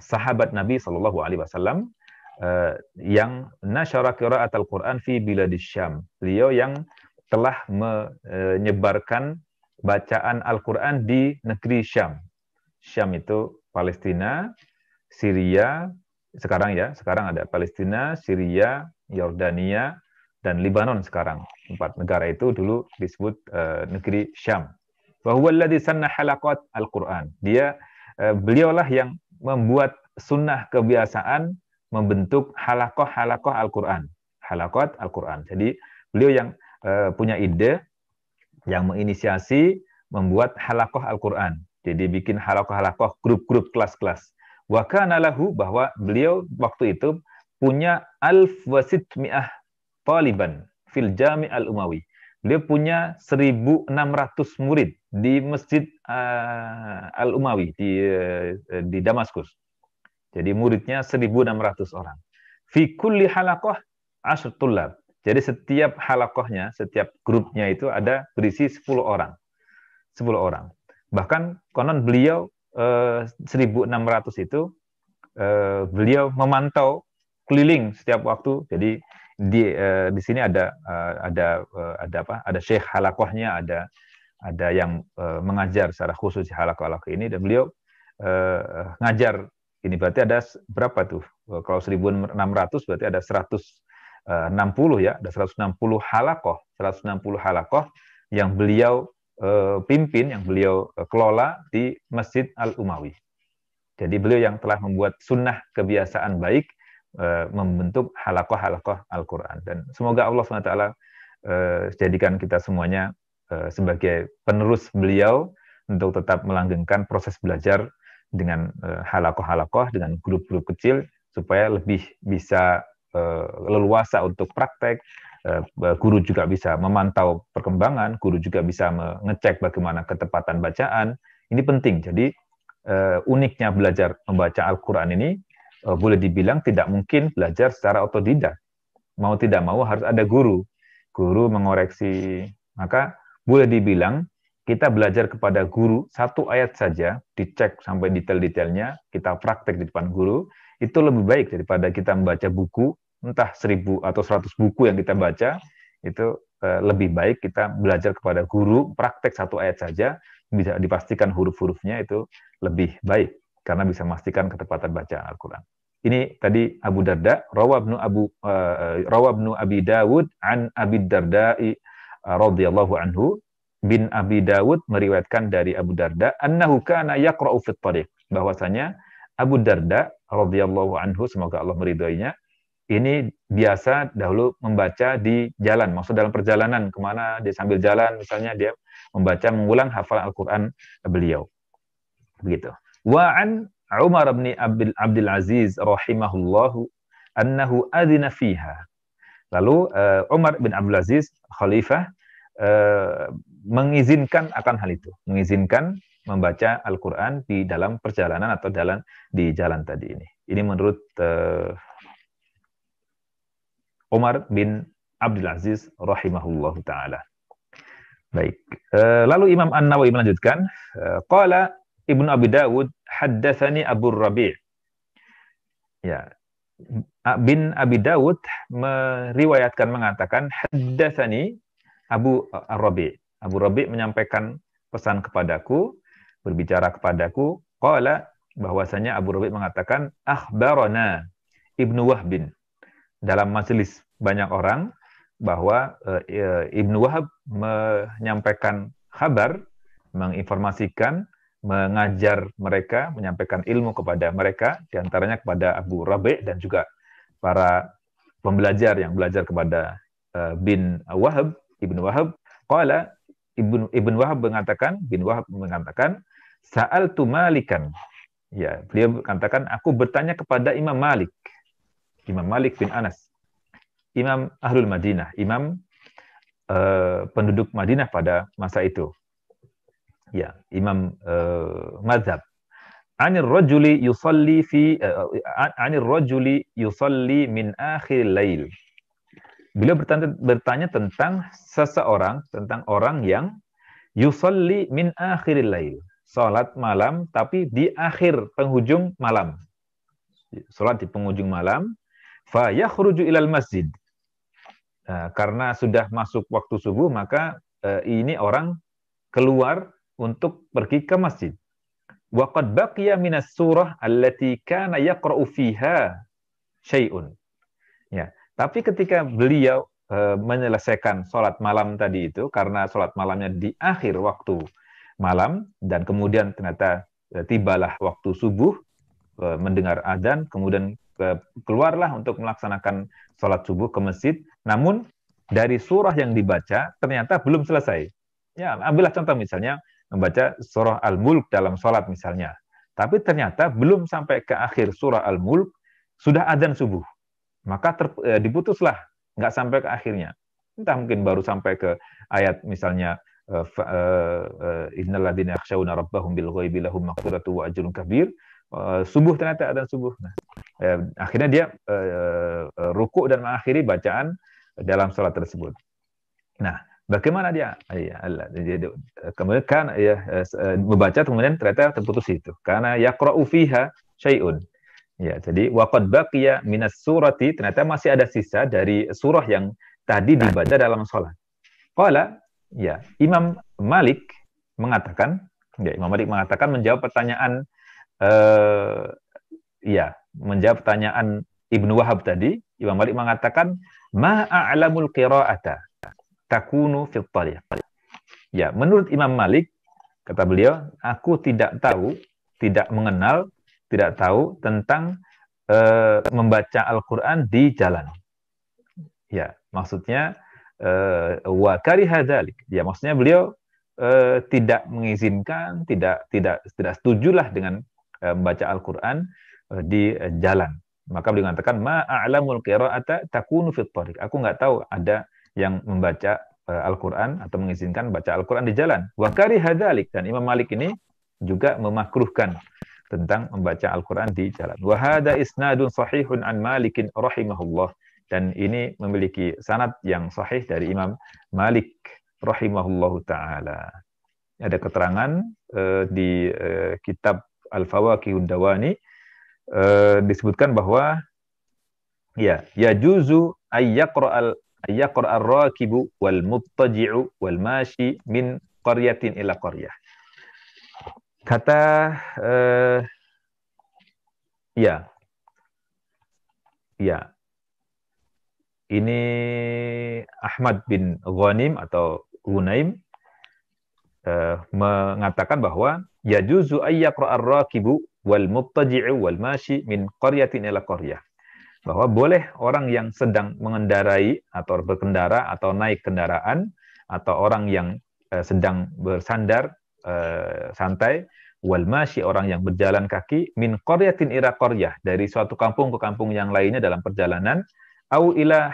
sahabat Nabi sallallahu alaihi wasallam, yang nasyara qira'at al-Qur'an fi biladis Syam. Beliau yang telah menyebarkan bacaan Al-Qur'an di negeri Syam. Syam itu Palestina, Syria, sekarang ada Palestina, Syria, Yordania, dan Libanon sekarang. 4 negara itu dulu disebut negeri Syam. Wa huwa alladhi sanna halaqat al-Qur'an. Beliaulah yang membuat sunnah kebiasaan membentuk halaqah Al-Qur'an. Halaqat Al-Qur'an. Jadi beliau yang punya ide, yang menginisiasi membuat halaqah Al-Qur'an. Jadi bikin halaqah, grup-grup, kelas-kelas. Wa kana lahu, bahwa beliau waktu itu punya 1,600 taliban fil Jami' al-Umawi. Beliau punya 1.600 murid di Masjid Al-Umawi di Damaskus. Jadi muridnya 1.600 orang. Fi kulli halaqah 10 tullab. Jadi setiap halaqahnya, setiap grupnya itu ada berisi 10 orang. 10 orang. Bahkan konon beliau 1.600 itu beliau memantau keliling setiap waktu. Jadi di sini ada syekh halaqahnya, ada yang mengajar secara khusus di halaqah ini, dan beliau ngajar. Ini berarti ada berapa tuh? Kalau 1.600 berarti ada 160 ya, ada 160 halaqah yang beliau pimpin, yang beliau kelola di Masjid Al-Umawi. Jadi beliau yang telah membuat sunnah kebiasaan baik membentuk halaqah Al-Quran. Dan semoga Allah SWT jadikan kita semuanya sebagai penerus beliau untuk tetap melanggengkan proses belajar dengan halaqah, dengan grup-grup kecil, supaya lebih bisa leluasa untuk praktek. Guru juga bisa memantau perkembangan, guru juga bisa mengecek bagaimana ketepatan bacaan. Ini penting. Jadi uniknya belajar membaca Al-Quran ini, boleh dibilang tidak mungkin belajar secara otodidak. Mau tidak mau harus ada guru mengoreksi. Maka boleh dibilang kita belajar kepada guru 1 ayat saja, dicek sampai detail-detailnya, kita praktek di depan guru, itu lebih baik daripada kita membaca buku, entah 1.000 atau 100 buku yang kita baca. Itu lebih baik kita belajar kepada guru, praktek 1 ayat saja, bisa dipastikan huruf-hurufnya, itu lebih baik, karena bisa memastikan ketepatan bacaan Al-Quran. Ini tadi Abu Darda, rawa Ibnu Abi Dawud an Abi Darda'i radhiyallahu anhu. Bin Abi Dawud meriwayatkan dari Abu Darda, annahu kana yaqra'u fit thariq, bahwasanya Abu Darda radhiyallahu anhu, semoga Allah meridhoinya, ini biasa dahulu membaca di jalan, maksud dalam perjalanan kemana dia sambil jalan, misalnya dia membaca, mengulang hafalan Al-Quran beliau. Begitu. Wa an Umar bin Abdul Aziz rahimahullahu annahu adzina fiha. Lalu Umar bin Abdul Aziz khalifah mengizinkan akan hal itu, mengizinkan membaca Al-Quran di dalam perjalanan atau di jalan tadi ini. Ini menurut Umar bin Abdul Aziz rahimahullahu ta'ala. Baik. Lalu Imam An-Nawawi melanjutkan, qala Ibnu Abi Dawud haddatsani Abu Rabi'. Ya. Bin Abi Dawud meriwayatkan, mengatakan haddatsani Abu Rabi'. Abu Rabi' menyampaikan pesan kepadaku, berbicara kepadaku, qala, bahwasanya Abu Rabi' mengatakan, akhbarana Ibnu Wahbin. Dalam majelis banyak orang, bahwa Ibnu Wahab menyampaikan kabar, menginformasikan, mengajar mereka, menyampaikan ilmu kepada mereka, diantaranya kepada Abu Rabi' dan juga para pembelajar yang belajar kepada bin Wahab, Ibnu Wahab. Qala, Ibnu Wahab mengatakan, sa'altu Malikan. Ya, beliau mengatakan, aku bertanya kepada Imam Malik bin Anas, Imam Ahlul Madinah, Imam penduduk Madinah pada masa itu. Ya, imam mazhab. Anir rajuli yusalli min akhir lail. Beliau bertanya tentang seseorang, tentang orang yang yusalli min akhir lail. Salat malam tapi di akhir penghujung malam. Salat di penghujung malam, fa yakhruju ilal masjid. Karena sudah masuk waktu subuh, maka ini orang keluar untuk pergi ke masjid. Wa qad baqiya minas surah allati kana yaqra'u fiha syai'un. Ya, tapi ketika beliau menyelesaikan sholat malam tadi itu, karena sholat malamnya di akhir waktu malam, dan kemudian ternyata tibalah waktu subuh, mendengar azan, kemudian keluarlah untuk melaksanakan sholat subuh ke masjid, namun dari surah yang dibaca ternyata belum selesai. Ya, ambillah contoh misalnya, membaca surah Al-Mulk dalam sholat misalnya. Tapi ternyata belum sampai ke akhir surah Al-Mulk, sudah azan subuh. Maka diputuslah, nggak sampai ke akhirnya. Entah mungkin baru sampai ke ayat misalnya, innal ladzina yakhshawna rabbahum bil ghaibi lahum maghfiratu wa ajrun kabir. Subuh ternyata azan subuh. Nah, akhirnya dia ruku' dan mengakhiri bacaan dalam sholat tersebut. Nah, bagaimana dia? Kemudian kan membaca, kemudian ternyata terputus itu. Karena yaqra'u fiha syai'un. Ya, jadi waqad baqiya minas surati, ternyata masih ada sisa dari surah yang tadi dibaca dalam sholat. Qala, ya, Imam Malik mengatakan menjawab pertanyaan menjawab pertanyaan Ibnu Wahab tadi. Imam Malik mengatakan, ma a'lamul qira'ata takunu fil tariq. Ya, menurut Imam Malik, kata beliau, aku tidak tahu, tidak mengenal, tidak tahu tentang membaca Al-Quran di jalan. Ya, maksudnya wa kariha dzalik. Ya, maksudnya beliau tidak mengizinkan, tidak setujulah dengan membaca Al-Quran di jalan. Maka beliau mengatakan, ma a'lamul qira'ata takunu fit tariq. Aku nggak tahu ada yang membaca Al-Quran atau mengizinkan baca Al-Quran di jalan. Wa kariha dzalik. Dan Imam Malik ini juga memakruhkan tentang membaca Al-Quran di jalan. Wa hadza isnadun sahihun an Malikin rahimahullah. Dan ini memiliki sanad yang sahih dari Imam Malik rahimahullahu ta'ala. Ada keterangan di kitab Al-Fawaqihud Dawani, disebutkan bahwa ya juzu ayyaqra'al rakibu wal muttaji'u wal mashi min qaryatin ila qaryah. Kata ini Ahmad bin Ghanim atau Ghunaim mengatakan bahwa yajuzu ayyaqra'ar rakibu wal muttaji'u wal mashi min qaryatin ila qaryah. Bahwa boleh orang yang sedang mengendarai atau berkendara atau naik kendaraan, atau orang yang sedang bersandar santai, wal mashi, orang yang berjalan kaki, min qaryatin ila qaryah, dari suatu kampung ke kampung yang lainnya dalam perjalanan, au ila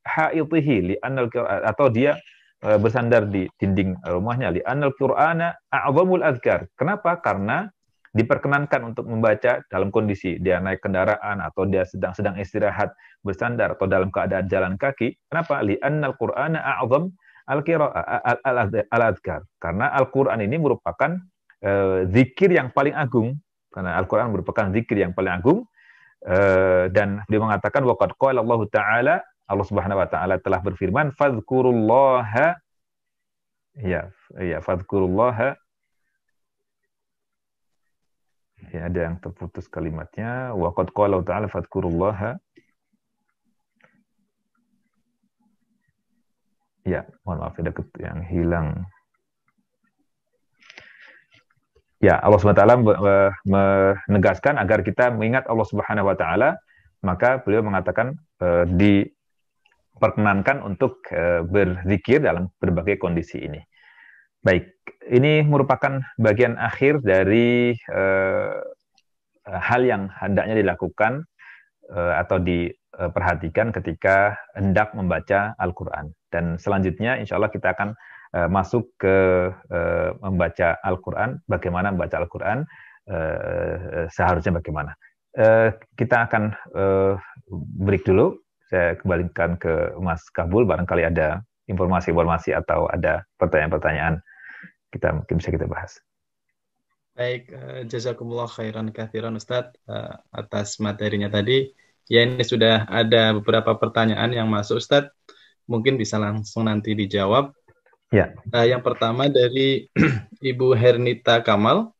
ha'itihi li annal, atau dia bersandar di dinding rumahnya, li annal qur'ana a'zamul azkar. Kenapa? Karena diperkenankan untuk membaca dalam kondisi dia naik kendaraan atau dia sedang istirahat bersandar atau dalam keadaan jalan kaki. Kenapa? Li annal qur'ana a'zam al-azkar. Karena Al-Qur'an ini merupakan zikir yang paling agung. Karena Al-Qur'an merupakan zikir yang paling agung. Dan dia mengatakan waqad qala Allah Ta'ala, Allah Subhanahu wa taala telah berfirman, fadhkurullaha, fadhkurullaha. Ya, ada yang terputus kalimatnya. Waqad qala Allah Ta'ala fadhkurullaha. Ya, mohon maaf, ada yang hilang. Ya, Allah Subhanahu wa taala menegaskan agar kita mengingat Allah Subhanahu wa taala, maka beliau mengatakan diperkenankan untuk berzikir dalam berbagai kondisi ini. Baik, ini merupakan bagian akhir dari hal yang hendaknya dilakukan atau diperhatikan ketika hendak membaca Al-Quran. Dan selanjutnya insya Allah kita akan masuk ke membaca Al-Quran, bagaimana membaca Al-Quran seharusnya bagaimana. Kita akan break dulu. Saya kembalikan ke Mas Kabul, barangkali ada informasi-informasi atau ada pertanyaan-pertanyaan mungkin bisa kita bahas. Baik, jazakumullah khairan katsiran Ustadz atas materinya tadi. Ya, ini sudah ada beberapa pertanyaan yang masuk Ustadz. Mungkin bisa langsung nanti dijawab. Ya. Yang pertama dari Ibu Hernita Kamal.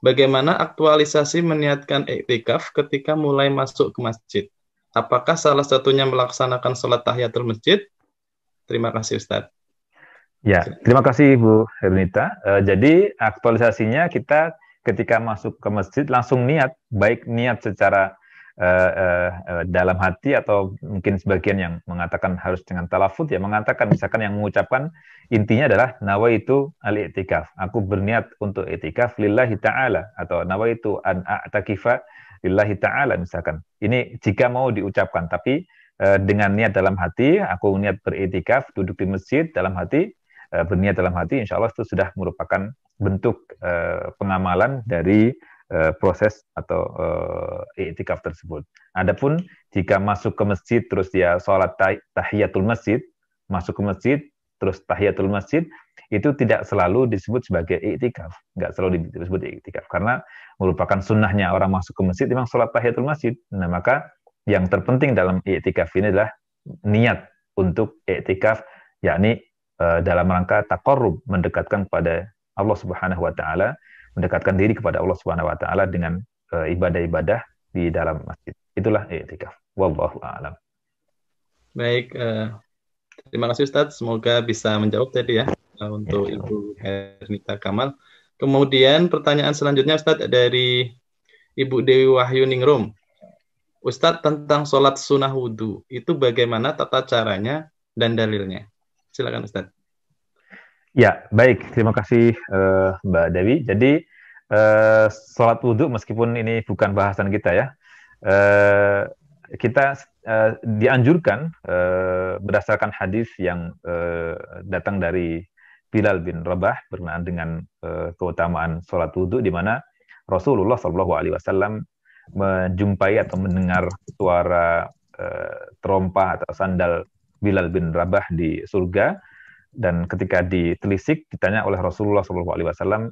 Bagaimana aktualisasi meniatkan iktikaf ketika mulai masuk ke masjid? Apakah salah satunya melaksanakan sholat tahiyatul masjid? Terima kasih Ustadz. Ya, terima kasih Bu Hernita. Jadi aktualisasinya kita ketika masuk ke masjid langsung niat, baik niat secara dalam hati atau mungkin sebagian yang mengatakan harus dengan talafut, ya mengatakan misalkan yang mengucapkan intinya adalah nawaitu al-i'tikaf. Aku berniat untuk i'tikaf lillahi ta'ala atau nawaitu an a'takifa lillahi ta'ala misalkan. Ini jika mau diucapkan, tapi dengan niat dalam hati, aku niat beriktikaf, duduk di masjid dalam hati, berniat dalam hati, insya Allah itu sudah merupakan bentuk pengamalan dari proses atau iktikaf tersebut. Adapun jika masuk ke masjid terus dia sholat tahiyatul masjid, masuk ke masjid terus tahiyatul masjid, itu tidak selalu disebut sebagai iktikaf, nggak selalu disebut iktikaf karena merupakan sunnahnya orang masuk ke masjid memang sholat tahiyatul masjid. Nah maka yang terpenting dalam iktikaf ini adalah niat untuk iktikaf, yakni dalam rangka taqarrub, mendekatkan kepada Allah Subhanahu wa taala, mendekatkan diri kepada Allah Subhanahu wa taala dengan ibadah-ibadah di dalam masjid. Itulah i'tikaf. Wallahu a'lam. Baik, terima kasih Ustadz. Semoga bisa menjawab tadi ya untuk Ibu Hernita Kamal. Kemudian pertanyaan selanjutnya Ustadz dari Ibu Dewi Wahyu Ningrum. Ustadz, tentang sholat sunnah wudhu, itu bagaimana tata caranya dan dalilnya? Silakan Ustadz. Ya, baik. Terima kasih Mbak Dewi. Jadi, sholat wudhu, meskipun ini bukan bahasan kita ya, kita dianjurkan berdasarkan hadis yang datang dari Bilal bin Rabah berkenaan dengan keutamaan sholat wudhu, di mana Rasulullah SAW menjumpai atau mendengar suara trompa atau sandal Bilal bin Rabah di surga. Dan ketika ditelisik, ditanya oleh Rasulullah SAW,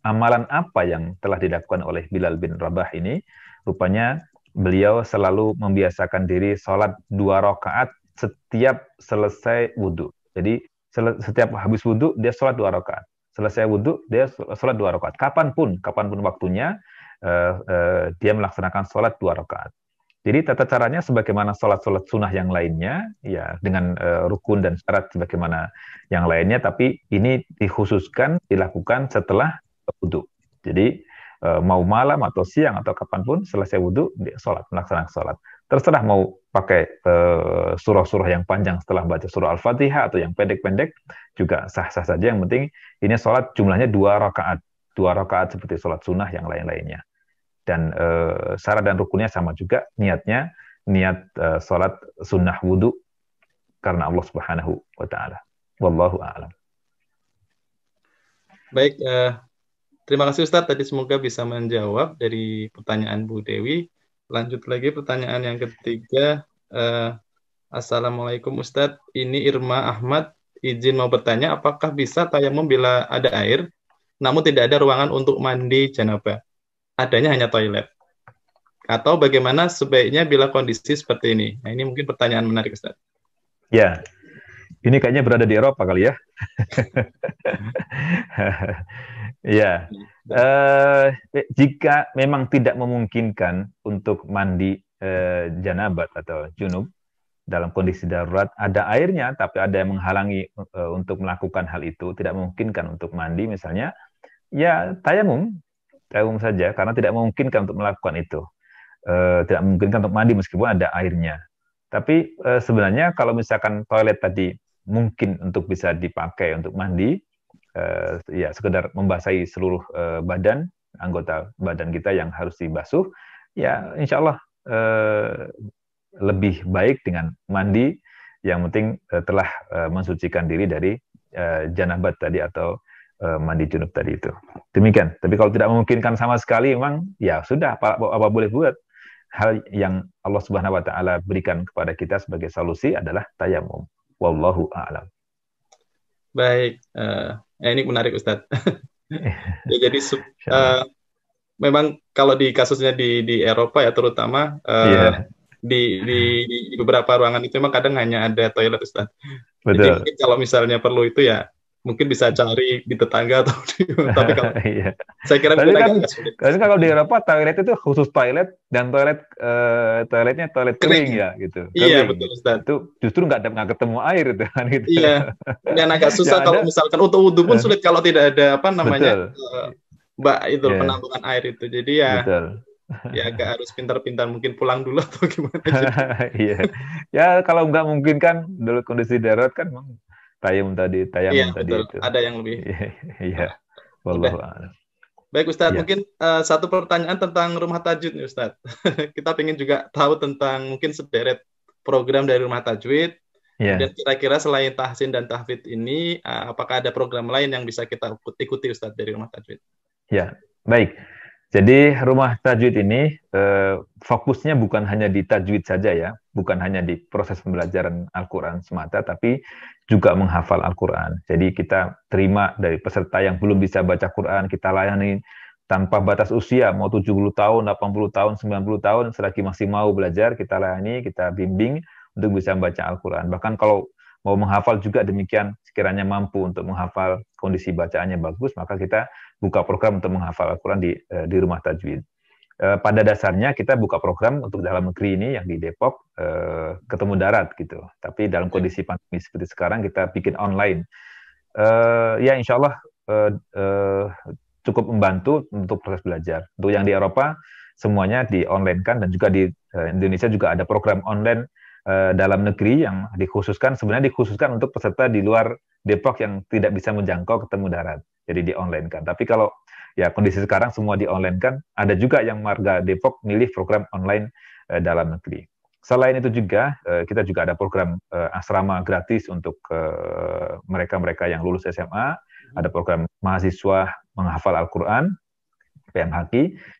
amalan apa yang telah dilakukan oleh Bilal bin Rabah ini? Rupanya beliau selalu membiasakan diri sholat 2 rakaat setiap selesai wudhu. Jadi setiap habis wudhu dia sholat 2 rakaat. Selesai wudhu dia sholat 2 rakaat. Kapanpun waktunya dia melaksanakan sholat 2 rakaat. Jadi tata caranya sebagaimana sholat-sholat sunnah yang lainnya, ya dengan rukun dan syarat sebagaimana yang lainnya, tapi ini dikhususkan dilakukan setelah wudhu. Jadi mau malam atau siang atau kapanpun selesai wudhu, sholat, melaksanakan sholat. Terserah mau pakai surah-surah yang panjang setelah baca surah Al-Fatihah atau yang pendek-pendek, juga sah-sah saja. Yang penting ini sholat jumlahnya 2 rakaat. 2 rakaat seperti sholat sunnah yang lain-lainnya. Dan syarat dan rukunnya sama juga, niatnya niat sholat sunnah wudhu karena Allah Subhanahu wa taala. Wallahu a'lam. Baik, terima kasih Ustadz, tadi semoga bisa menjawab dari pertanyaan Bu Dewi. Lanjut lagi pertanyaan yang ketiga. Assalamualaikum Ustadz, ini Irma Ahmad izin mau bertanya, apakah bisa tayamum bila ada air namun tidak ada ruangan untuk mandi janabah? Adanya hanya toilet. Atau bagaimana sebaiknya bila kondisi seperti ini? Nah, ini mungkin pertanyaan menarik, Ustaz. Ya, ini kayaknya berada di Eropa kali ya. Ya, jika memang tidak memungkinkan untuk mandi janabat atau junub dalam kondisi darurat, ada airnya tapi ada yang menghalangi untuk melakukan hal itu, tidak memungkinkan untuk mandi misalnya, ya tayamum saja, karena tidak memungkinkan untuk melakukan itu. Tidak memungkinkan untuk mandi meskipun ada airnya. Tapi sebenarnya kalau misalkan toilet tadi mungkin untuk bisa dipakai untuk mandi, ya sekedar membasahi seluruh badan, anggota badan kita yang harus dibasuh, ya insya Allah lebih baik dengan mandi Yang penting telah mensucikan diri dari janabat tadi atau mandi junub tadi itu. Demikian. Tapi kalau tidak memungkinkan sama sekali, memang ya sudah apa boleh buat. Hal yang Allah Subhanahu wa taala berikan kepada kita sebagai solusi adalah tayamum. Wallahu a'lam. Baik, ini menarik Ustadz. Ya, jadi memang kalau di kasusnya di Eropa ya terutama di beberapa ruangan itu memang kadang hanya ada toilet Ustadz. Jadi mungkin kalau misalnya perlu itu ya mungkin bisa cari di tetangga atau tapi kalau saya kira agak sulit. Karena kalau di Eropa toilet itu khusus toilet dan toiletnya toilet kering ya gitu. Iya betul Ustaz. Itu justru nggak ketemu air itu kan gitu. Iya. Dan agak susah kalau misalkan untuk wudhu pun sulit kalau tidak ada penampungan air itu. Jadi ya ya agak harus pintar-pintar mungkin pulang dulu atau gimana. Iya. Ya kalau nggak mungkin kan dulu kondisi darurat kan memang tayamum tadi betul. Itu. Ada yang lebih. Iya. Wallahu a'lam. Baik Ustadz, mungkin satu pertanyaan tentang rumah tajwid nih Ustadz. Kita ingin juga tahu tentang mungkin sederet program dari rumah tajwid. Dan kira-kira selain tahsin dan tahfidz ini, apakah ada program lain yang bisa kita ikuti Ustadz dari rumah tajwid? Ya, baik. Jadi rumah tajwid ini fokusnya bukan hanya di tajwid saja ya, bukan hanya di proses pembelajaran Al-Quran semata, tapi juga menghafal Al-Quran. Jadi kita terima dari peserta yang belum bisa baca Quran, kita layani tanpa batas usia, mau 70 tahun, 80 tahun, 90 tahun, selagi masih mau belajar, kita layani, kita bimbing untuk bisa membaca Al-Quran. Bahkan kalau mau menghafal juga demikian, sekiranya mampu untuk menghafal, kondisi bacaannya bagus, maka kita buka program untuk menghafal Al-Quran di rumah tajwid. Pada dasarnya kita buka program untuk dalam negeri ini yang di Depok, ketemu darat gitu. Tapi dalam kondisi pandemi seperti sekarang kita bikin online. Ya insya Allah cukup membantu untuk proses belajar. Untuk yang di Eropa semuanya di online kan, dan juga di Indonesia juga ada program online dalam negeri yang sebenarnya dikhususkan untuk peserta di luar Depok yang tidak bisa menjangkau ketemu darat. Jadi di online kan. Tapi kalau ya kondisi sekarang semua di online kan, ada juga yang warga Depok milih program online dalam negeri. Selain itu juga kita juga ada program asrama gratis untuk mereka-mereka yang lulus SMA. Ada program mahasiswa menghafal Al-Quran, PMHQ.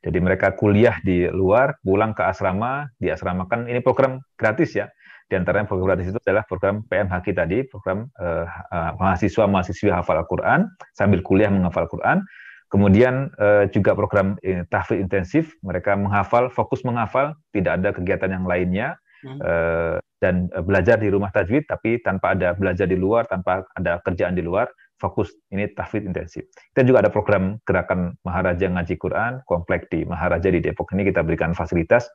Jadi mereka kuliah di luar, pulang ke asrama, di asrama kan ini program gratis ya. Di antaranya program gratis itu adalah program PMHQ tadi, program mahasiswa-mahasiswi hafal Al-Quran, sambil kuliah menghafal Al-Quran. Kemudian juga program tahfidz intensif, mereka menghafal, fokus menghafal, tidak ada kegiatan yang lainnya, dan belajar di rumah tajwid, tapi tanpa ada belajar di luar, tanpa ada kerjaan di luar, fokus, ini tahfidz intensif. Kita juga ada program gerakan Maharaja Ngaji Quran, komplek di Maharaja di Depok ini kita berikan fasilitas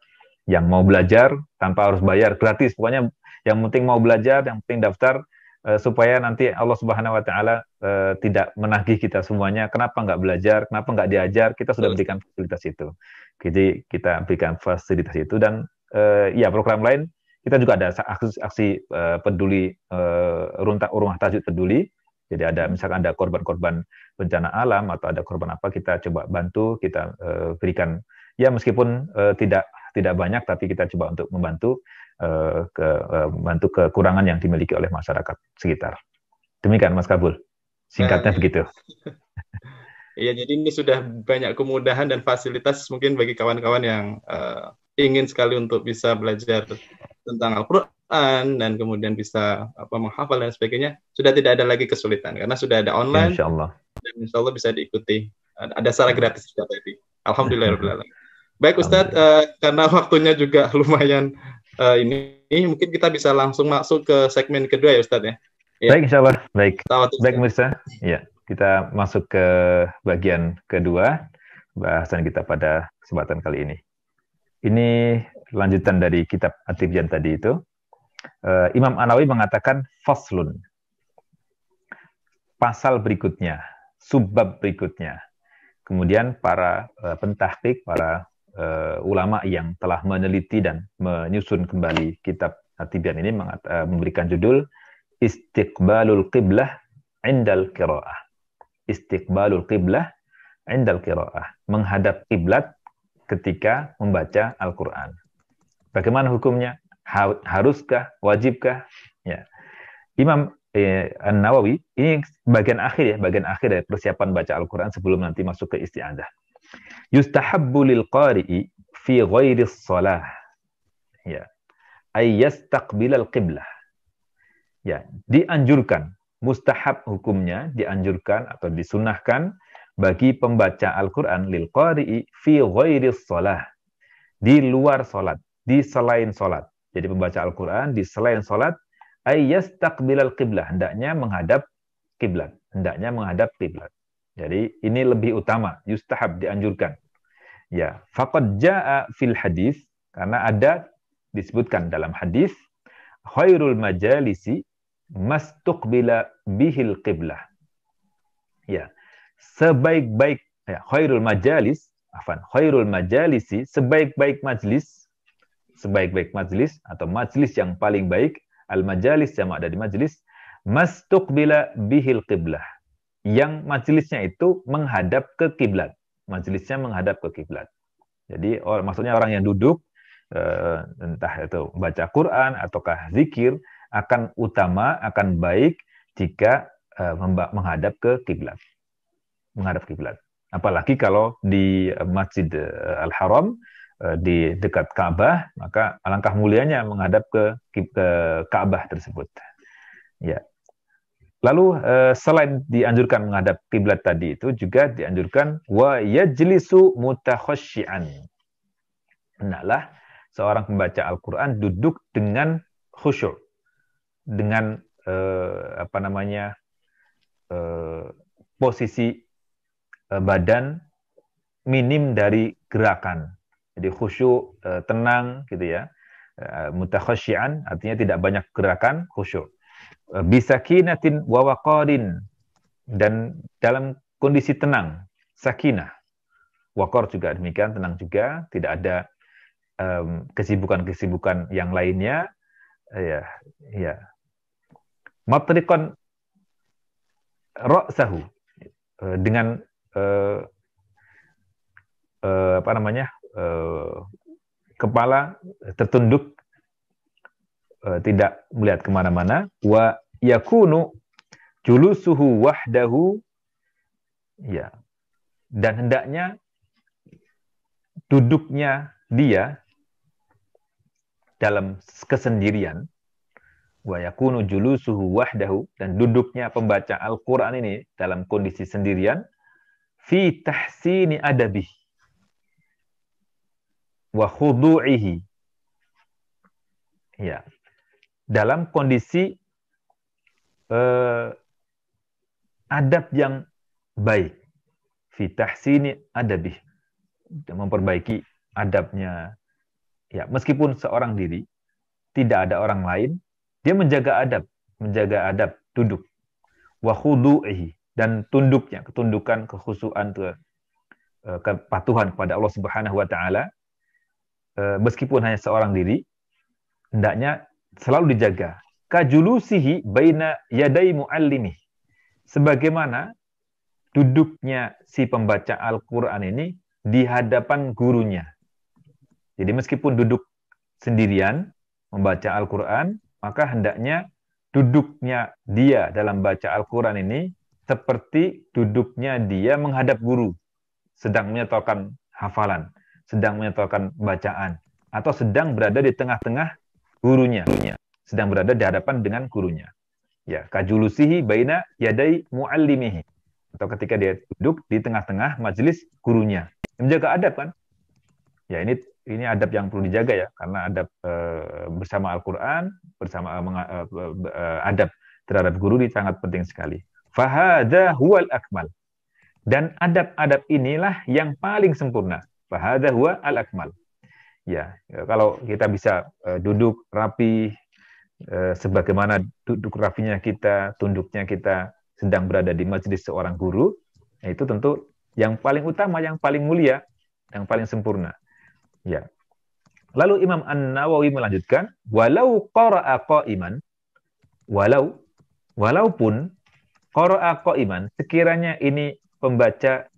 yang mau belajar tanpa harus bayar, gratis. Pokoknya yang penting mau belajar, yang penting daftar, supaya nanti Allah Subhanahu wa Ta'ala tidak menagih kita semuanya. Kenapa nggak belajar? Kenapa nggak diajar? Kita sudah berikan fasilitas itu. Jadi kita berikan fasilitas itu, dan ya program lain kita juga ada aksi peduli, rumah tajwid peduli. Jadi ada misalkan ada korban-korban bencana alam atau ada korban apa, kita coba bantu, kita berikan ya meskipun tidak banyak, tapi kita coba untuk membantu membantu kekurangan yang dimiliki oleh masyarakat sekitar. Demikian Mas Kabul, singkatnya begitu. Iya, jadi ini sudah banyak kemudahan dan fasilitas mungkin bagi kawan-kawan yang ingin sekali untuk bisa belajar tentang Al-Quran dan kemudian bisa menghafal dan sebagainya. Sudah tidak ada lagi kesulitan karena sudah ada online. Insya Allah. Dan insya Allah bisa diikuti. Ada secara gratis juga tadi. Alhamdulillah. Baik Ustadz, karena waktunya juga lumayan ini mungkin kita bisa langsung masuk ke segmen kedua ya Ustadz ya. Baik, insya Allah. Baik Mirsa. Ya, kita masuk ke bagian kedua bahasan kita pada kesempatan kali ini. Ini lanjutan dari kitab At-Tibyan tadi itu. Imam An-Nawawi mengatakan faslun. Pasal berikutnya, subbab berikutnya. Kemudian para pentahqiq, para ulama yang telah meneliti dan menyusun kembali kitab At-Tibyan ini memberikan judul Istiqbalul Qiblah Indal Qiraah. Istiqbalul Qiblah Indal Qiraah. Menghadap kiblat ketika membaca Al-Quran. Bagaimana hukumnya? Haruskah? Wajibkah? Ya. Imam An-Nawawi, ini bagian akhir dari persiapan baca Al-Quran sebelum nanti masuk ke isti'adzah. Yustahabbu lil qari'i fi ghairi shalah. Ya. Ay yastaqbilal qiblah. Ya, dianjurkan, mustahab hukumnya dianjurkan atau disunahkan bagi pembaca Al-Quran lil qari'i fi ghairi shalah. Di luar salat, di selain salat. Jadi pembaca Al-Quran di selain salat ayyastaqbilal qiblah, hendaknya menghadap kiblat, Jadi ini lebih utama, yustahab, dianjurkan. Ya, faqad jaa fil hadis, karena ada disebutkan dalam hadis, khairul majalisi mastuqbila bihil qiblah. Ya, sebaik-baik khairul majalisi, sebaik-baik majlis atau majlis yang paling baik, al-majalis jamak dari majlis, mastuqbila bihil qiblah, yang majlisnya itu menghadap ke kiblat. Jadi maksudnya orang yang duduk entah itu baca Quran ataukah zikir akan baik jika menghadap ke kiblat. Apalagi kalau di Masjid Al-Haram di dekat Ka'bah, maka alangkah mulianya menghadap ke Ka'bah tersebut. Ya. Lalu selain dianjurkan menghadap kiblat tadi itu juga dianjurkan wa yajlisu mutakhashsyi'an. Hendaklah seorang pembaca Al-Qur'an duduk dengan khusyuk, dengan posisi badan minim dari gerakan. Jadi khusyuk, tenang gitu ya. Mutakhashsyi'an artinya tidak banyak gerakan, khusyuk. Bisakinatin wa waqarin, dan dalam kondisi tenang, sakinah. Waqar juga demikian, tenang juga, tidak ada kesibukan-kesibukan yang lainnya. Ya. Matriqan ra'sahu, dengan kepala tertunduk, tidak melihat kemana-mana. Wa yakunu julusuhu wahdahu, ya, dan hendaknya duduknya dia dalam kesendirian. Wa yakunu julusuhu wahdahu, dan duduknya pembaca Al-Quran ini dalam kondisi sendirian. Fi tahsini adabih wa khudu'ihi, ya, dalam kondisi adab yang baik. Fi tahsini adabih, memperbaiki adabnya. Ya, meskipun seorang diri, tidak ada orang lain, dia menjaga adab duduk. Wa khudu'ihi, dan tunduknya, ketundukan, kekhusyuan, kepatuhan kepada Allah Subhanahu wa taala. Meskipun hanya seorang diri, hendaknya selalu dijaga. Kajulusihi baina yadai muallimi, sebagaimana duduknya si pembaca Al-Quran ini di hadapan gurunya. Jadi meskipun duduk sendirian membaca Al-Quran, maka hendaknya duduknya dia dalam baca Al-Quran ini seperti duduknya dia menghadap guru, sedang menyetorkan hafalan, sedang menyetorkan bacaan, atau sedang berada di tengah-tengah gurunya, sedang berada di hadapan dengan gurunya. Ya, kajulusihi baina yadai muallimihi, atau ketika dia duduk di tengah-tengah majelis gurunya. Menjaga adab kan? Ya, ini adab yang perlu dijaga ya, karena adab bersama Al-Quran, bersama adab terhadap guru ini sangat penting sekali. Fahadha huwal akmal, dan adab-adab inilah yang paling sempurna. Fahadha huwa al-akmal. Ya, kalau kita bisa duduk rapi, sebagaimana duduk rapinya kita, tunduknya kita sedang berada di majelis seorang guru, itu tentu yang paling utama, yang paling mulia, yang paling sempurna. Ya. Lalu Imam An-Nawawi melanjutkan, walau qara'a qa'iman, walaupun qara'a qa'iman, sekiranya ini membaca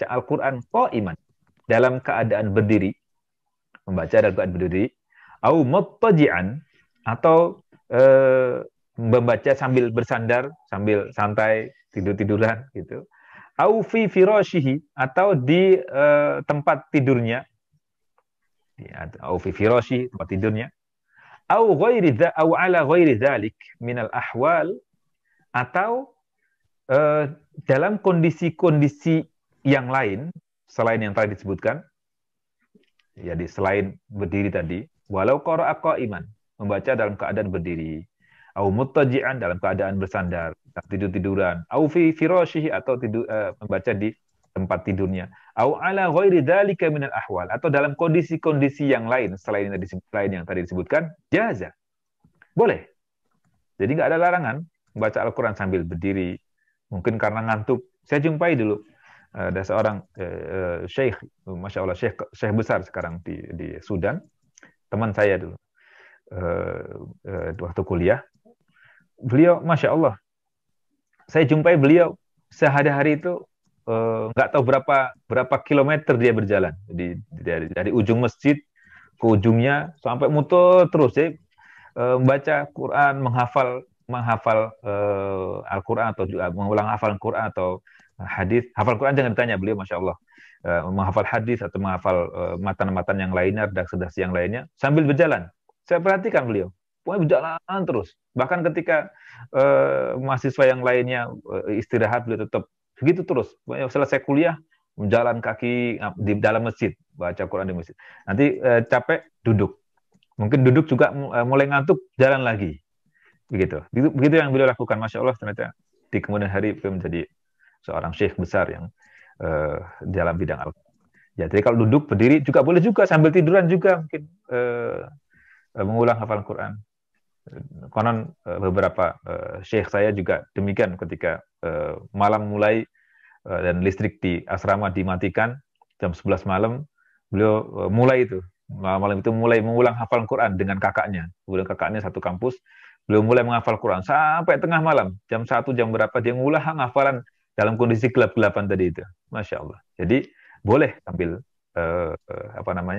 Al-Quran qa'iman, dalam keadaan berdiri, membaca dalam keadaan berdiri, au muttaji'an, atau membaca sambil bersandar, sambil santai, tidur-tiduran gitu. Au fi firashihi, atau di tempat tidurnya. Ya, au fi firashihi, tempat tidurnya. Au ghairi au ala ghairi dzalik minal ahwal, atau dalam kondisi-kondisi yang lain selain yang tadi disebutkan, jadi selain berdiri tadi, walau qara'a qa'iman, membaca dalam keadaan berdiri, au muttaji'an, dalam keadaan bersandar, tidur-tiduran, au fi firashihi, atau tidur membaca di tempat tidurnya, au ala ghairi dzalika minal ahwal, atau dalam kondisi-kondisi yang lain selain yang tadi disebutkan, jaza, boleh. Jadi nggak ada larangan membaca Al-Quran sambil berdiri, mungkin karena ngantuk. Saya jumpai dulu ada seorang syekh, masya Allah, syekh besar sekarang di Sudan, teman saya dulu waktu kuliah. Beliau, masya Allah, saya jumpai beliau sehari-hari itu nggak tahu berapa kilometer dia berjalan, dari ujung masjid ke ujungnya sampai muter terus. Jadi membaca Quran, menghafal Al-Quran, atau juga mengulang hafal Quran atau hadis. Hafal Quran jangan ditanya, beliau masya Allah menghafal hadis atau menghafal matan-matan yang lainnya, redaksi yang lainnya sambil berjalan. Saya perhatikan beliau pokoknya berjalan terus. Bahkan ketika mahasiswa yang lainnya istirahat, beliau tetap begitu terus. Selesai kuliah, jalan kaki di dalam masjid, baca Quran di masjid. Nanti capek, duduk. Mungkin duduk juga mulai ngantuk, jalan lagi. Begitu yang beliau lakukan. Masya Allah, ternyata di kemudian hari beliau menjadi seorang syekh besar yang dalam bidang Al-Quran. Ya, jadi kalau duduk, berdiri juga boleh, juga sambil tiduran juga mungkin mengulang hafal Quran. Konon beberapa syekh saya juga demikian, ketika malam mulai dan listrik di asrama dimatikan jam 11 malam, beliau mulai itu malam itu mulai mengulang hafal Quran dengan kakaknya. Kemudian kakaknya satu kampus, beliau mulai menghafal Quran sampai tengah malam, jam 1, jam berapa dia ngulang hafalan dalam kondisi gelap-gelapan tadi itu. Masya Allah. Jadi boleh sambil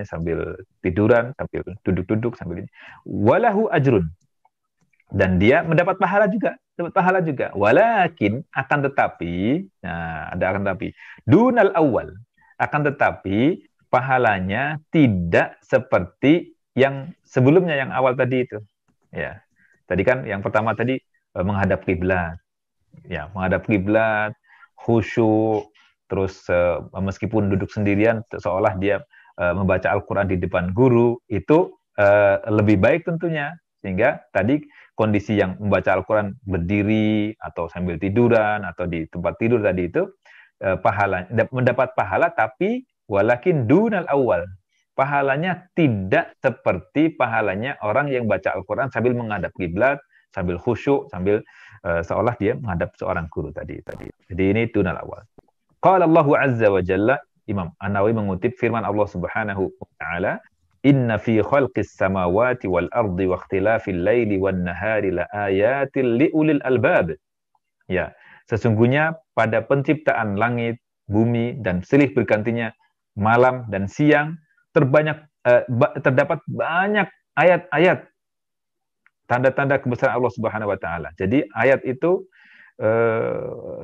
sambil tiduran, sambil duduk-duduk, sambil ini. Walahu ajrun, dan dia mendapat pahala juga. Walakin, akan tetapi, nah ada akan tetapi, dunal awal, akan tetapi pahalanya tidak seperti yang sebelumnya, yang awal tadi itu. Ya, tadi kan yang pertama tadi menghadap kiblat, ya, menghadap kiblat, khusyuk, terus meskipun duduk sendirian seolah dia membaca Al-Quran di depan guru, itu lebih baik tentunya. Sehingga tadi kondisi yang membaca Al-Quran berdiri atau sambil tiduran atau di tempat tidur tadi itu mendapat pahala, tapi walakin dunal awal, pahalanya tidak seperti pahalanya orang yang baca Al-Quran sambil menghadap kiblat, sambil khusyuk, sambil seolah dia menghadap seorang guru tadi. Jadi ini dunal awal. Qala Allahu azza wa jalla, Imam An-Nawawi mengutip firman Allah Subhanahu wa taala, inna fi khalqis samawati wal ardi wa ikhtilafil laili wan nahari la ayatil liulil albab. Ya, sesungguhnya pada penciptaan langit, bumi, dan silih bergantinya malam dan siang terdapat banyak ayat-ayat, tanda-tanda kebesaran Allah Subhanahu wa taala. Jadi ayat itu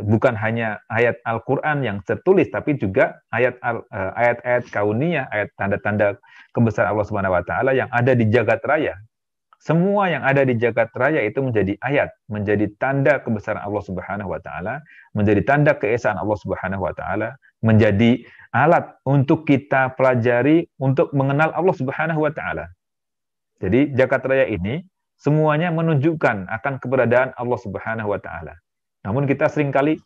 bukan hanya ayat Al-Quran yang tertulis, tapi juga ayat-ayat kauniyah, ayat tanda-tanda kebesaran Allah Subhanahu wa taala yang ada di jagat raya. Semua yang ada di jagat raya itu menjadi ayat, menjadi tanda kebesaran Allah Subhanahu wa taala, menjadi tanda keesaan Allah Subhanahu wa taala, menjadi alat untuk kita pelajari untuk mengenal Allah Subhanahu wa taala. Jadi jagat raya ini semuanya menunjukkan akan keberadaan Allah Subhanahu wa taala. Namun kita seringkali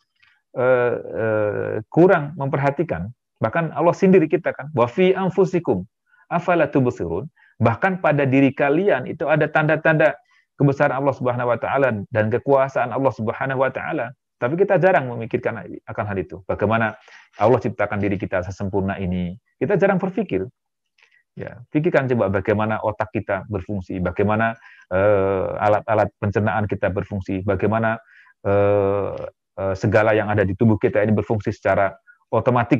kurang memperhatikan. Bahkan Allah sendiri kita kan, wa fi anfusikum afala tubsirun, bahkan pada diri kalian itu ada tanda-tanda kebesaran Allah Subhanahu wa taala dan kekuasaan Allah Subhanahu wa taala. Tapi kita jarang memikirkan akan hal itu. Bagaimana Allah ciptakan diri kita sesempurna ini, kita jarang berpikir. Ya, pikirkan coba bagaimana otak kita berfungsi, bagaimana alat-alat pencernaan kita berfungsi, bagaimana segala yang ada di tubuh kita ini berfungsi secara otomatis,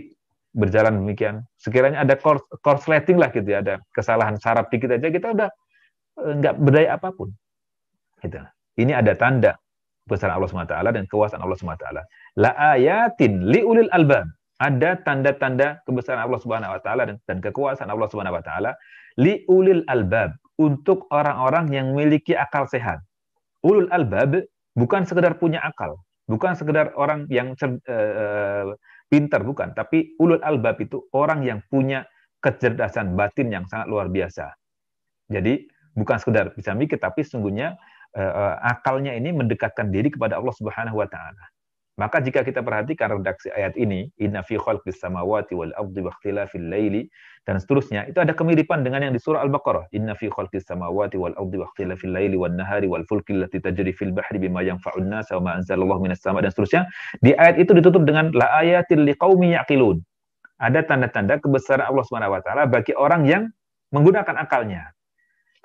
berjalan demikian. Sekiranya ada korsleting lah gitu ya, ada kesalahan saraf dikit aja kita udah nggak berdaya apapun. Gitu. Ini ada tanda kebesaran Allah SWT dan kekuasaan Allah SWT. La ayatin li ulil albab. Ada tanda-tanda kebesaran Allah Subhanahu wa taala dan kekuasaan Allah Subhanahu wa taala li ulil albab, untuk orang-orang yang memiliki akal sehat. Ulul albab bukan sekedar punya akal, bukan sekedar orang yang pintar, bukan, tapi ulul albab itu orang yang punya kecerdasan batin yang sangat luar biasa. Jadi bukan sekedar bisa mikir, tapi sungguhnya akalnya ini mendekatkan diri kepada Allah Subhanahu wa taala. Maka jika kita perhatikan redaksi ayat ini, inna fi khalqis samawati wal ardi wa ikhtilafil laili dan seterusnya, itu ada kemiripan dengan yang di surah Al-Baqarah. Inna fi khalqis samawati wal ardi wa ikhtilafil laili wan nahari wal fulki allati tajri fil bahri bima yanfa'un nas wa ma anzalallahu minas sama' dan seterusnya. Di ayat itu ditutup dengan la ayatil liqaumi yaqilun. Ada tanda-tanda kebesaran Allah Subhanahu wa taala bagi orang yang menggunakan akalnya.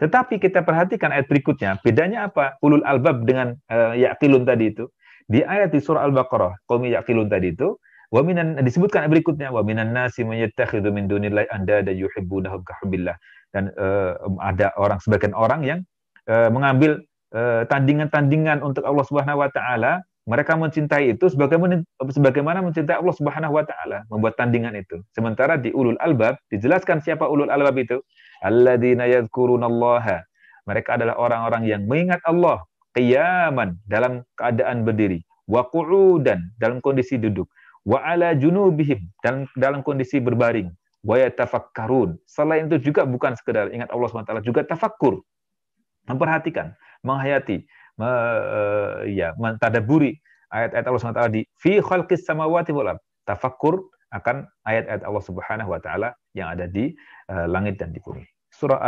Tetapi kita perhatikan ayat berikutnya, bedanya apa? Ulul albab dengan yaqilun tadi itu. Di ayat di surah Al-Baqarah, qaumi yaqilun tadi itu, wa minan disebutkan berikutnya, wa minan nasi man yattakhidhu min dunillahi andada yuhibbunahum ka hubbillah. Dan ada sebagian orang yang mengambil tandingan-tandingan untuk Allah Subhanahu wa taala, mereka mencintai itu sebagaimana mencintai Allah Subhanahu wa taala, membuat tandingan itu. Sementara di ulul albab dijelaskan siapa ulul albab itu? Alladzina yadhkurunallaha. Mereka adalah orang-orang yang mengingat Allah qiyaman, dalam keadaan berdiri, wa qu'udan, dalam kondisi duduk, wa ala junubihim, dalam kondisi berbaring, wa yatafakkarun. Selain itu juga bukan sekedar ingat Allah SWT, juga tafakkur, memperhatikan, menghayati, mentadaburi ayat-ayat Allah SWT di fi khalqis samawati wal ard, tafakkur akan ayat-ayat Allah Subhanahu wa taala yang ada di langit dan di bumi. Surah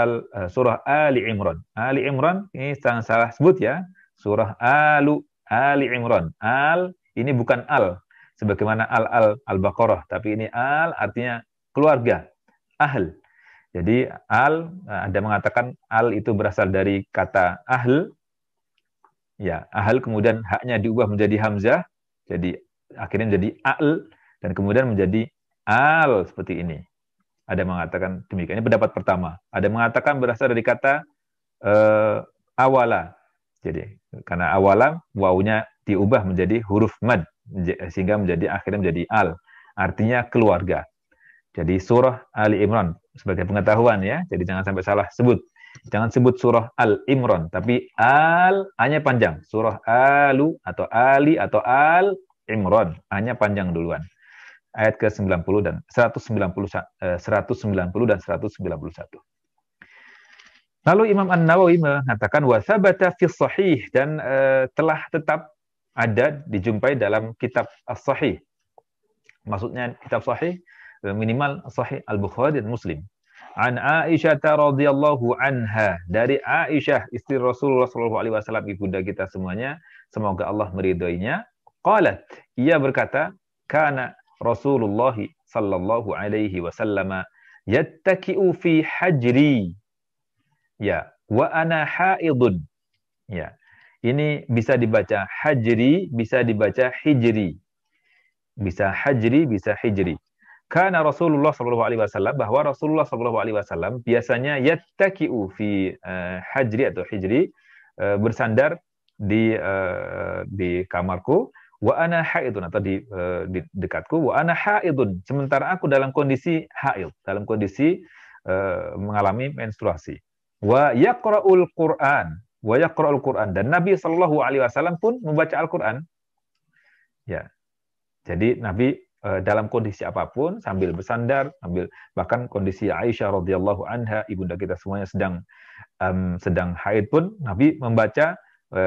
Ali Imran. Ali Imran ini jangan salah sebut ya. Surah Ali Imran. Al ini bukan al sebagaimana al-Baqarah, tapi ini al artinya keluarga, ahl. Jadi al, ada mengatakan al itu berasal dari kata ahl. Ya, ahl kemudian haknya diubah menjadi hamzah, jadi akhirnya menjadi al dan kemudian menjadi al seperti ini. Ada mengatakan demikian. Ini pendapat pertama. Ada mengatakan berasal dari kata awala. Jadi karena awala, wawunya diubah menjadi huruf mad sehingga akhirnya menjadi al. Artinya keluarga. Jadi surah Ali Imran sebagai pengetahuan ya. Jadi jangan sampai salah sebut. Jangan sebut surah Al Imran, tapi al hanya panjang. Surah Alu atau Ali atau Al Imran hanya panjang duluan. Ayat ke-90 dan 190 dan 191. Lalu Imam An-Nawawi mengatakan wa sabata fi sahih, dan telah tetap ada dijumpai dalam kitab As-Sahih. Maksudnya kitab sahih minimal Sahih Al-Bukhari dan Muslim. An Aisyah radhiyallahu anha, dari Aisyah istri Rasulullah sallallahu alaihi wasallam, ibunda kita semuanya, semoga Allah meridhoinya. Qalat, ia berkata, kana Rasulullah sallallahu alaihi wasallam yattaki'u fi hajri, ya, wa ana haidun. Ya, ini bisa dibaca hajri, bisa dibaca hijri, bisa hajri, bisa hijri. Karena Rasulullah sallallahu alaihi wasallam, bahwa Rasulullah sallallahu alaihi wasallam biasanya yattaki'u fi hajri atau hijri, bersandar di kamarku, wa ana haidun, atau di dekatku, wa ana haidun, sementara aku dalam kondisi haid, dalam kondisi mengalami menstruasi. Wa yaqra'ul Qur'an, dan Nabi sallallahu alaihi wasallam pun membaca Al-Qur'an. Ya. Jadi Nabi dalam kondisi apapun, sambil bersandar, bahkan kondisi Aisyah radhiyallahu anha, ibunda kita semuanya sedang haid pun Nabi membaca,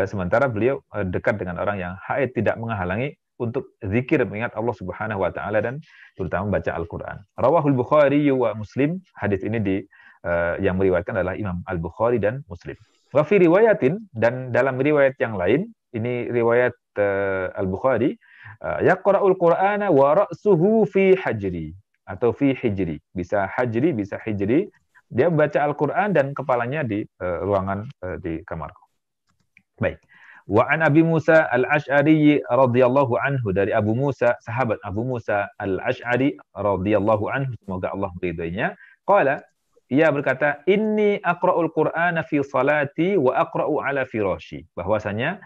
sementara beliau dekat dengan orang yang haid, tidak menghalangi untuk zikir mengingat Allah Subhanahu wa taala dan terutama membaca Al-Qur'an. Rawahul Bukhari wa Muslim, hadis ini yang meriwayatkan adalah Imam Al-Bukhari dan Muslim. Wa fi riwayatin, dan dalam riwayat yang lain, ini riwayat Al-Bukhari, yaqra'ul Qur'ana wa ra'suhu fi hajri atau fi hijri, bisa hajri, bisa hijri, dia membaca Al-Qur'an dan kepalanya di ruangan di kamarku. Baik. Wa an Abi Musa Al-Asy'ari radhiyallahu anhu, dari Abu Musa, sahabat Abu Musa Al-Asy'ari radhiyallahu anhu, semoga Allah meridhoinya, qala, ia berkata, inni aqra'ul Qur'ana fi salati wa aqra'u ala firashi. Bahwasanya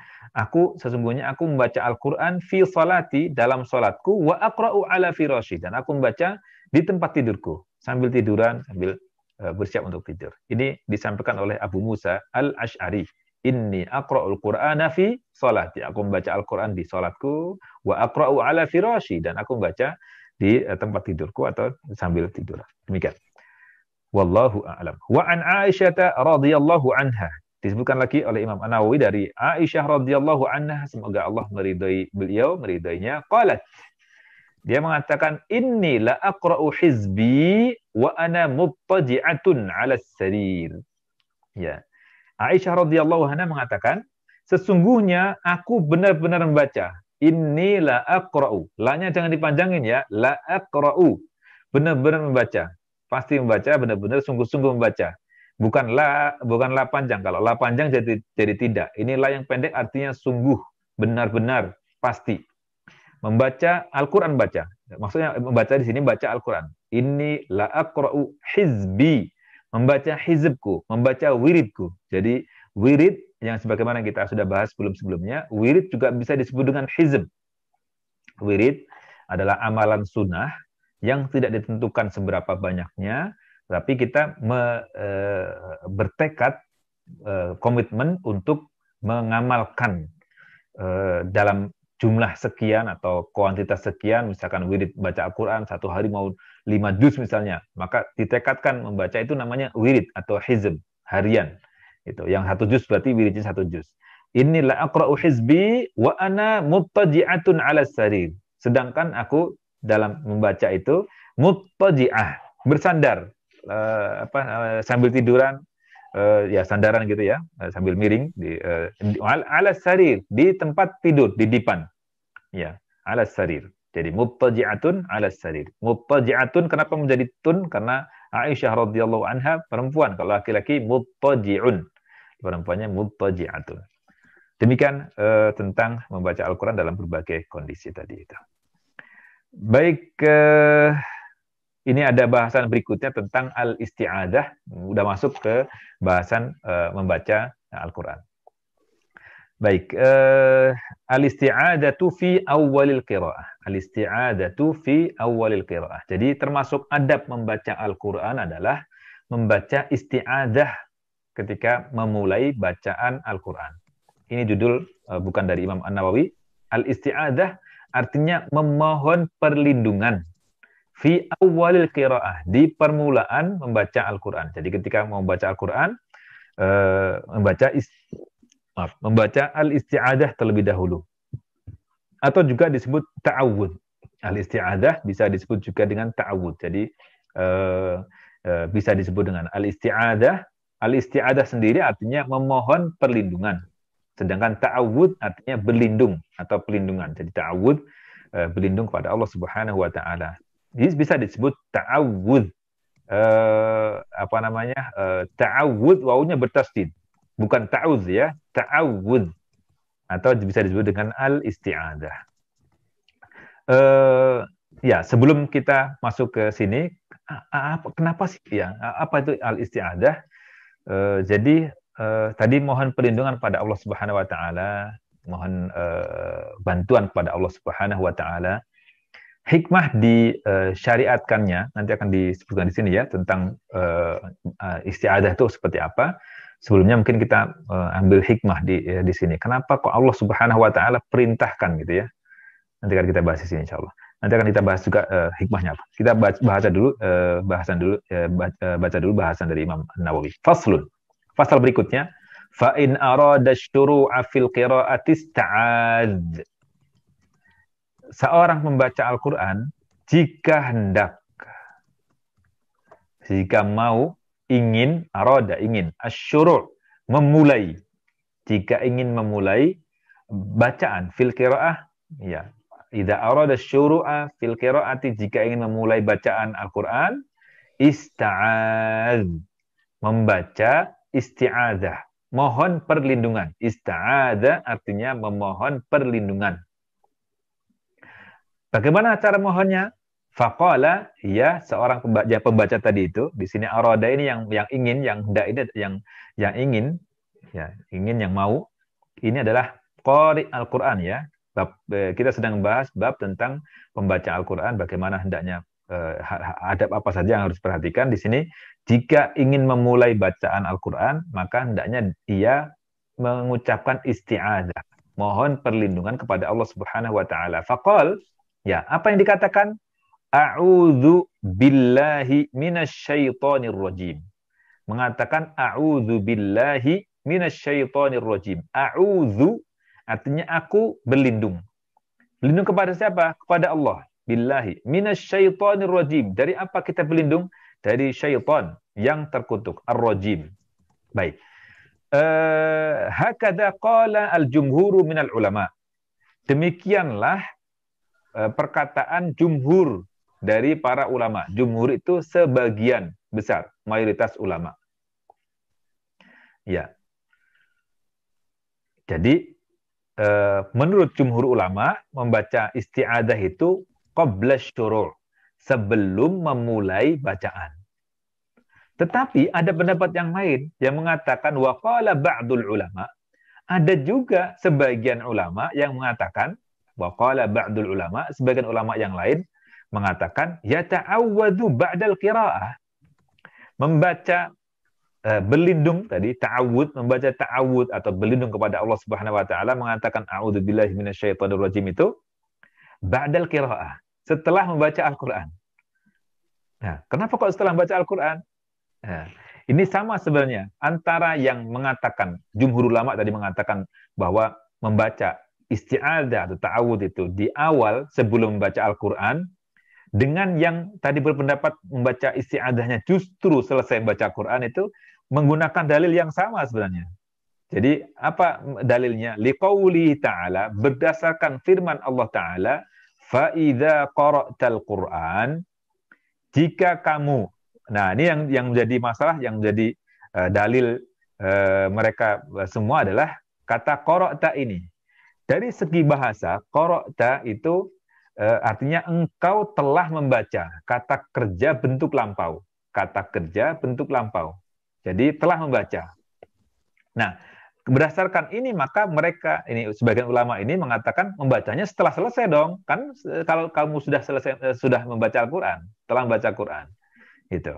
sesungguhnya aku membaca Al-Qur'an fi salati, dalam salatku, wa aqra'u ala firashi, dan aku membaca di tempat tidurku, sambil tiduran, sambil bersiap untuk tidur. Ini disampaikan oleh Abu Musa Al-Asy'ari. Inni aqra'ul Qur'ana fi salati. Aku membaca Al-Qur'an di salatku, wa aqra'u ala firashi, dan aku membaca di tempat tidurku atau sambil tidur. Demikian. Wallahu a'lam. Wa an Aisyah radhiyallahu anha. Disebutkan lagi oleh Imam An-Nawawi dari Aisyah radhiyallahu anha, semoga Allah meridainya. Qalat. Dia mengatakan, inni la aqra'u hizbi wa ana muttaji'atun 'ala sarir. Ya. Aisyah radhiyallahu anha mengatakan, sesungguhnya aku benar-benar membaca. Inni la aqra'u. La-nya jangan dipanjangin ya. La aqra'u. Benar-benar membaca. Pasti membaca, benar-benar sungguh-sungguh membaca. Bukan la panjang. Kalau la panjang jadi tidak. Ini la yang pendek artinya sungguh, benar-benar, pasti. Membaca Al-Qur'an baca. Maksudnya membaca di sini baca Al-Qur'an. Inni la aqra'u hizbi. Membaca hizbku, membaca wiridku. Jadi wirid yang sebagaimana kita sudah bahas sebelum-sebelumnya, wirid juga bisa disebut dengan hizb. Wirid adalah amalan sunnah yang tidak ditentukan seberapa banyaknya, tapi kita bertekad, komitmen untuk mengamalkan dalam jumlah sekian atau kuantitas sekian, misalkan wirid baca Al-Quran, satu hari mau 5 juz misalnya, maka ditekadkan membaca itu namanya wirid atau hizb, harian. Itu. Yang 1 juz berarti wiridnya 1 juz. Inilah aqra'u hizbi wa ana muttaji'atun 'ala sarir. Sedangkan aku dalam membaca itu muttaji'ah, bersandar, sambil tiduran, ya sandaran gitu ya, sambil miring di 'ala sarir, di tempat tidur, di dipan. Ya, 'ala sarir. Jadi muttaji'atun 'ala sarir. Muttaji'atun kenapa menjadi tun? Karena Aisyah radhiyallahu anha perempuan, kalau laki-laki muttaji'un. Perempuannya muttaji'atun. Demikian tentang membaca Al-Qur'an dalam berbagai kondisi tadi itu. Baik, ini ada bahasan berikutnya tentang al-isti'adah. Udah masuk ke bahasan membaca Al-Qur'an. Baik, al-isti'adatu fi awwalil qiraah. Al-isti'adatu fi awwalil qiraah. Jadi termasuk adab membaca Al-Qur'an adalah membaca isti'adah ketika memulai bacaan Al-Qur'an. Ini judul bukan dari Imam An-Nawawi. Al-isti'adah artinya memohon perlindungan. Fi awwalil qiraah, di permulaan membaca Al-Qur'an. Jadi ketika mau membaca Al-Qur'an, membaca al-isti'adah terlebih dahulu. Atau juga disebut ta'awud. Al-isti'adah bisa disebut juga dengan ta'awud. Jadi bisa disebut dengan al-isti'adah. Al-isti'adah sendiri artinya memohon perlindungan. Sedangkan ta'awud artinya berlindung atau pelindungan. Jadi ta'awud berlindung kepada Allah Subhanahu wa taala. Ini bisa disebut ta'awud. Ta'awud wawunya bertasdid. Bukan ta'awuz ya, ta'awud. Atau bisa disebut dengan al-isti'adah. Ya, sebelum kita masuk ke sini, kenapa sih ya? Apa itu al-isti'adah? Jadi tadi mohon perlindungan pada Allah Subhanahu wa taala, mohon bantuan kepada Allah Subhanahu wa taala. Hikmah disyariatkannya nanti akan disebutkan di sini ya tentang isti'adah itu seperti apa. Sebelumnya mungkin kita ambil hikmah di sini. Kenapa kok Allah Subhanahu wa taala perintahkan gitu ya? Nanti akan kita bahas di sini insyaallah. Nanti akan kita bahas juga hikmahnya apa. Kita baca dulu bahasan dari Imam Nawawi. Faslun. Pasal berikutnya, fa in arada syuru'a fil qira'ati ista'adz. Seorang membaca Al-Qur'an jika ingin asyuru' memulai, jika ingin memulai bacaan fil qira'ah, ya, idza arada syuru'a fil qira'ati, jika ingin memulai bacaan Al-Qur'an, ista'adz, membaca isti'adah, mohon perlindungan. Ista'adah artinya memohon perlindungan. Bagaimana cara mohonnya? Faqala, ya seorang pembaca tadi itu, di sini arada ini yang ingin, yang hendak ini yang ingin, ya ingin yang mau. Ini adalah qari Al-Qur'an ya. Kita sedang membahas bab tentang pembaca Al-Qur'an, bagaimana hendaknya adab apa saja yang harus diperhatikan di sini. Jika ingin memulai bacaan Al-Qur'an, maka hendaknya ia mengucapkan isti'adzah, mohon perlindungan kepada Allah Subhanahu wa taala. Faqal, ya, apa yang dikatakan? A'udzu billahi minasyaitonir rajim. Mengatakan a'udzu billahi minasyaitonir rajim. A'udzu artinya aku berlindung. Berlindung kepada siapa? Kepada Allah. Billahi minasyaitonir rajim. Dari apa kita berlindung? Dari syaitan yang terkutuk, ar-rajim. Baik. Hakadha qala al-jumhuru minal ulama. Demikianlah perkataan jumhur dari para ulama. Jumhur itu sebagian besar, mayoritas ulama. Ya. Jadi menurut jumhur ulama, membaca isti'adzah itu qabla syuru', sebelum memulai bacaan. Tetapi ada pendapat yang lain yang mengatakan wa qala ba'dul ulama, ada juga sebagian ulama yang mengatakan wa qala ba'dul ulama, sebagian ulama yang lain mengatakan yata'awwadzu ba'dal qiraah, membaca berlindung tadi, ta'awud, membaca ta'awud atau berlindung kepada Allah Subhanahu wa taala, mengatakan a'udzubillahi minasyaitonir rajim itu ba'dal qiraah, setelah membaca Al-Qur'an. Nah, kenapa kok setelah membaca Al-Qur'an? Nah, ini sama sebenarnya antara yang mengatakan, jumhur ulama tadi mengatakan bahwa membaca isti'adzah atau ta'awud itu di awal sebelum membaca Al-Qur'an, dengan yang tadi berpendapat membaca isti'adzahnya justru selesai membaca Al-Qur'an, itu menggunakan dalil yang sama sebenarnya. Jadi apa dalilnya? Liqaulihi ta'ala, berdasarkan firman Allah Ta'ala, fa idza qara'tal Qur'an, jika kamu. Nah, ini yang menjadi masalah, yang menjadi dalil mereka semua adalah kata qara'ta ini. Dari segi bahasa, qara'ta itu artinya engkau telah membaca, kata kerja bentuk lampau. Kata kerja bentuk lampau. Jadi telah membaca. Nah, berdasarkan ini maka mereka, ini sebagian ulama ini mengatakan membacanya setelah selesai dong. Kan kalau kamu sudah selesai, sudah membaca Al-Qur'an, telah membaca Al-Qur'an. Gitu.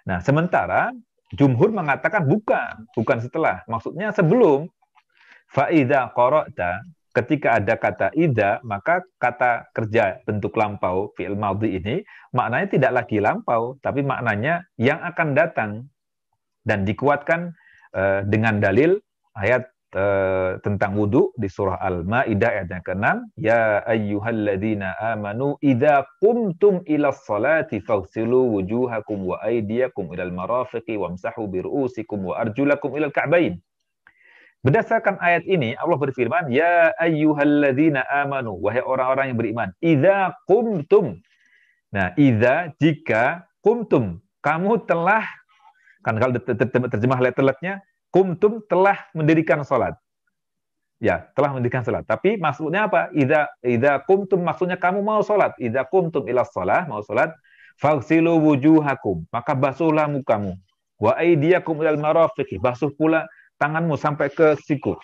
Nah, sementara jumhur mengatakan bukan setelah. Maksudnya sebelum. Fa idza qara'ta, ketika ada kata idza, maka kata kerja bentuk lampau fi'il madhi ini maknanya tidak lagi lampau, tapi maknanya yang akan datang, dan dikuatkan dengan dalil ayat tentang wudu di surah Al-Maidah ayat yang ke-6, ya ayyuhalladzina amanu idza qumtum ilas salati faghsilu wujuhakum wa aydiyakum ilal marafiqi wamsahu bi ru'usikum wa arjulakum ilal ka'bain. Berdasarkan ayat ini, Allah berfirman, ya ayyuhalladzina amanu, wahai orang-orang yang beriman, idza qumtum. Nah, idza, jika, qumtum, kamu telah, kan kalau terjemah letter-letternya, qumtum, telah mendirikan salat. Ya, telah mendirikan salat. Tapi maksudnya apa? Idza qumtum, maksudnya kamu mau salat. Idza qumtum ilas shalah, mau salat, faghsilu wujuhakum, maka basuhlah mukamu. Wa aydiyakum ilal marafiqi, basuh pula tanganmu sampai ke siku,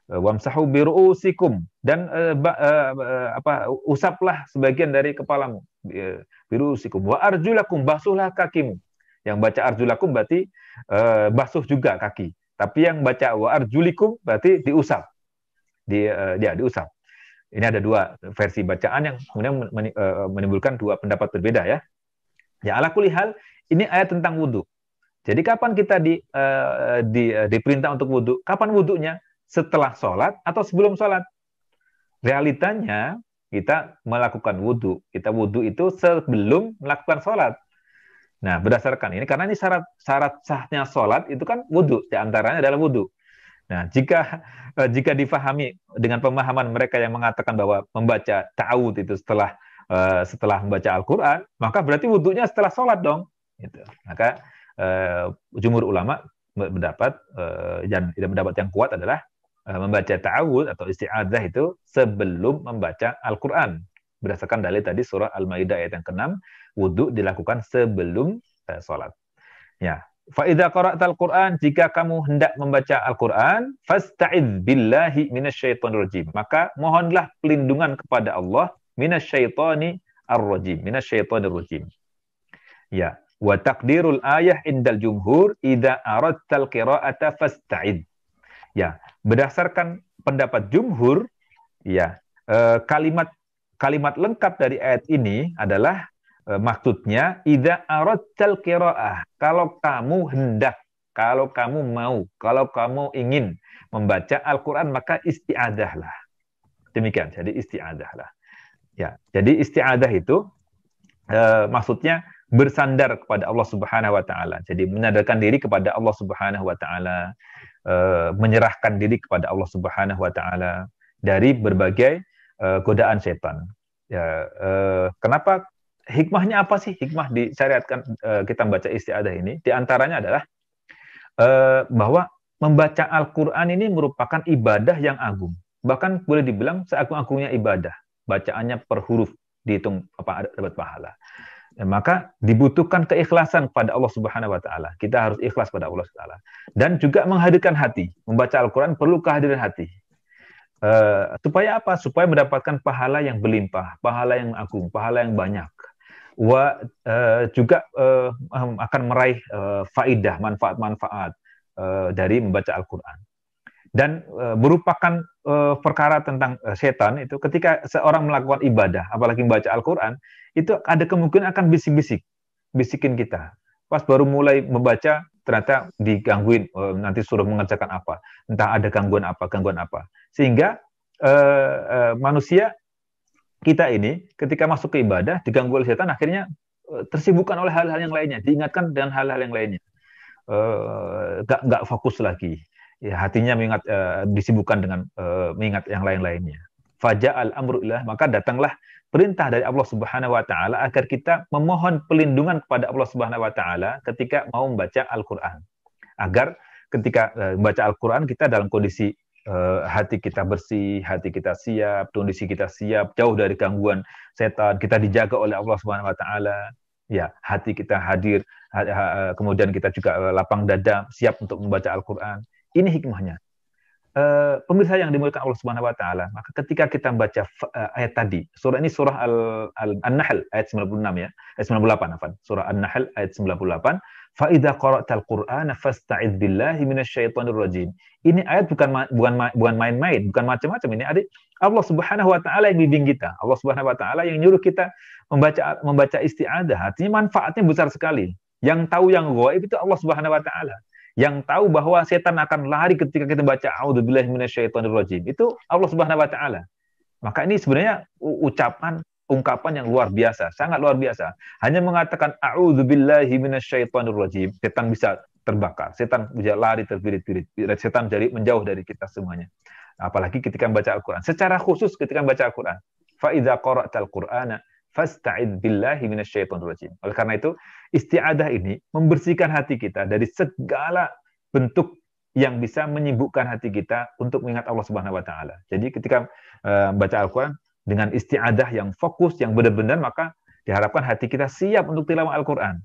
wamsahu bi ru'usikum, dan usaplah sebagian dari kepalamu, bi ru'usikum, wa arjulakum, basuhlah kakimu. Yang baca arjulakum berarti basuh juga kaki, tapi yang baca wa arjulikum berarti diusap, diusap. Ini ada dua versi bacaan yang kemudian menimbulkan dua pendapat berbeda ya. Ya, ala kulli hal, ini ayat tentang wudu. Jadi kapan kita diperintah untuk wudhu? Kapan wudhunya? Setelah sholat atau sebelum sholat? Realitanya kita melakukan wudhu. Kita wudhu itu sebelum melakukan sholat. Nah, berdasarkan ini, karena ini syarat sahnya sholat itu kan wudhu. Di antaranya adalah wudhu. Nah, jika difahami dengan pemahaman mereka yang mengatakan bahwa membaca ta'awud itu setelah membaca Al-Quran, maka berarti wudhunya setelah sholat dong. Gitu. Maka jumhur ulama berpendapat dan pendapat yang kuat adalah membaca ta'awud atau isti'adzah itu sebelum membaca Al-Qur'an. Berdasarkan dalil tadi surah Al-Maidah ayat yang ke-6, wudu dilakukan sebelum sholat. Ya. Fa idza qara'tal Qur'an, jika kamu hendak membaca Al-Qur'an, fasta'idz billahi minasyaitonir rajim. Maka mohonlah pelindungan kepada Allah minasyaitonir rajim. Ya. Wa taqdirul ayah indal jumhur idza aradtal qira'ata fasta'id. Ya, berdasarkan pendapat jumhur, ya, kalimat lengkap dari ayat ini adalah maksudnya idza aradtal qira'ah, kalau kamu hendak, kalau kamu mau, kalau kamu ingin membaca Al-Qur'an maka isti'adzahlah. Demikian, jadi isti'adzahlah. Ya, jadi isti'adzah itu maksudnya bersandar kepada Allah Subhanahu wa taala. Jadi menyadarkan diri kepada Allah Subhanahu wa taala, menyerahkan diri kepada Allah Subhanahu wa taala dari berbagai godaan setan. Ya, kenapa, hikmahnya apa sih? Hikmah disyariatkan kita membaca isti'adzah ini di antaranya adalah bahwa membaca Al-Qur'an ini merupakan ibadah yang agung. Bahkan boleh dibilang seagung-agungnya ibadah. Bacaannya per huruf dihitung dapat pahala. Maka dibutuhkan keikhlasan pada Allah Subhanahu wa taala. Kita harus ikhlas pada Allah Subhanahu wa taala. Dan juga menghadirkan hati. Membaca Al-Qur'an perlu kehadiran hati. Supaya apa? Supaya mendapatkan pahala yang berlimpah, pahala yang agung, pahala yang banyak. Juga akan meraih faidah, manfaat-manfaat dari membaca Al-Qur'an. Dan merupakan perkara tentang setan itu ketika seorang melakukan ibadah, apalagi membaca Al-Qur'an, itu ada kemungkinan akan bisikin kita. Pas baru mulai membaca, ternyata digangguin, nanti suruh mengerjakan apa, entah ada gangguan apa. Sehingga manusia kita ini ketika masuk ke ibadah, diganggu oleh setan, akhirnya tersibukkan oleh hal-hal yang lainnya, diingatkan dengan hal-hal yang lainnya. Nggak fokus lagi. Ya, hatinya disibukkan dengan mengingat yang lain-lainnya. Faja'al amru ilah, maka datanglah perintah dari Allah Subhanahu wa taala agar kita memohon pelindungan kepada Allah Subhanahu wa taala ketika mau membaca Al-Qur'an. Agar ketika membaca Al-Qur'an kita dalam kondisi hati kita bersih, hati kita siap, kondisi kita siap, jauh dari gangguan setan, kita dijaga oleh Allah Subhanahu wa taala. Ya, hati kita hadir, kemudian kita juga lapang dada, siap untuk membaca Al-Qur'an. Ini hikmahnya. Pemirsa yang dimuliakan Allah Subhanahu wa taala, maka ketika kita membaca ayat tadi, surah ini surah An-Nahl ayat 96 ya, ayat 98 afwan. Surah An-Nahl ayat 98, fa idza qara'tal Qur'ana fasta'idz billahi minasyaitonir rajim. Ini ayat bukan main-main, bukan macam-macam, ini adik Allah Subhanahu wa taala yang bimbing kita. Allah Subhanahu wa taala yang nyuruh kita membaca isti'adzah. Artinya manfaatnya besar sekali. Yang tahu yang ghaib itu Allah Subhanahu wa taala. Yang tahu bahwa setan akan lari ketika kita baca a'udzubillahi minasyaitonir rajim. Itu Allah Subhanahu wa taala. Maka ini sebenarnya ungkapan yang luar biasa, sangat luar biasa. Hanya mengatakan a'udzubillahi minasyaitonir rajim, setan bisa terbakar, setan bisa lari terbirit-birit, setan menjauh dari kita semuanya. Apalagi ketika membaca Al-Qur'an. Secara khusus ketika membaca Al-Qur'an. Fa idza qara'tal Qur'ana fasta'idz billahi minasyaitonir rajim. Oleh karena itu, isti'adzah ini membersihkan hati kita dari segala bentuk yang bisa menyibukkan hati kita untuk mengingat Allah Subhanahu wa taala. Jadi ketika baca Al-Qur'an dengan isti'adzah yang fokus, yang benar-benar, maka diharapkan hati kita siap untuk tilawah Al-Qur'an.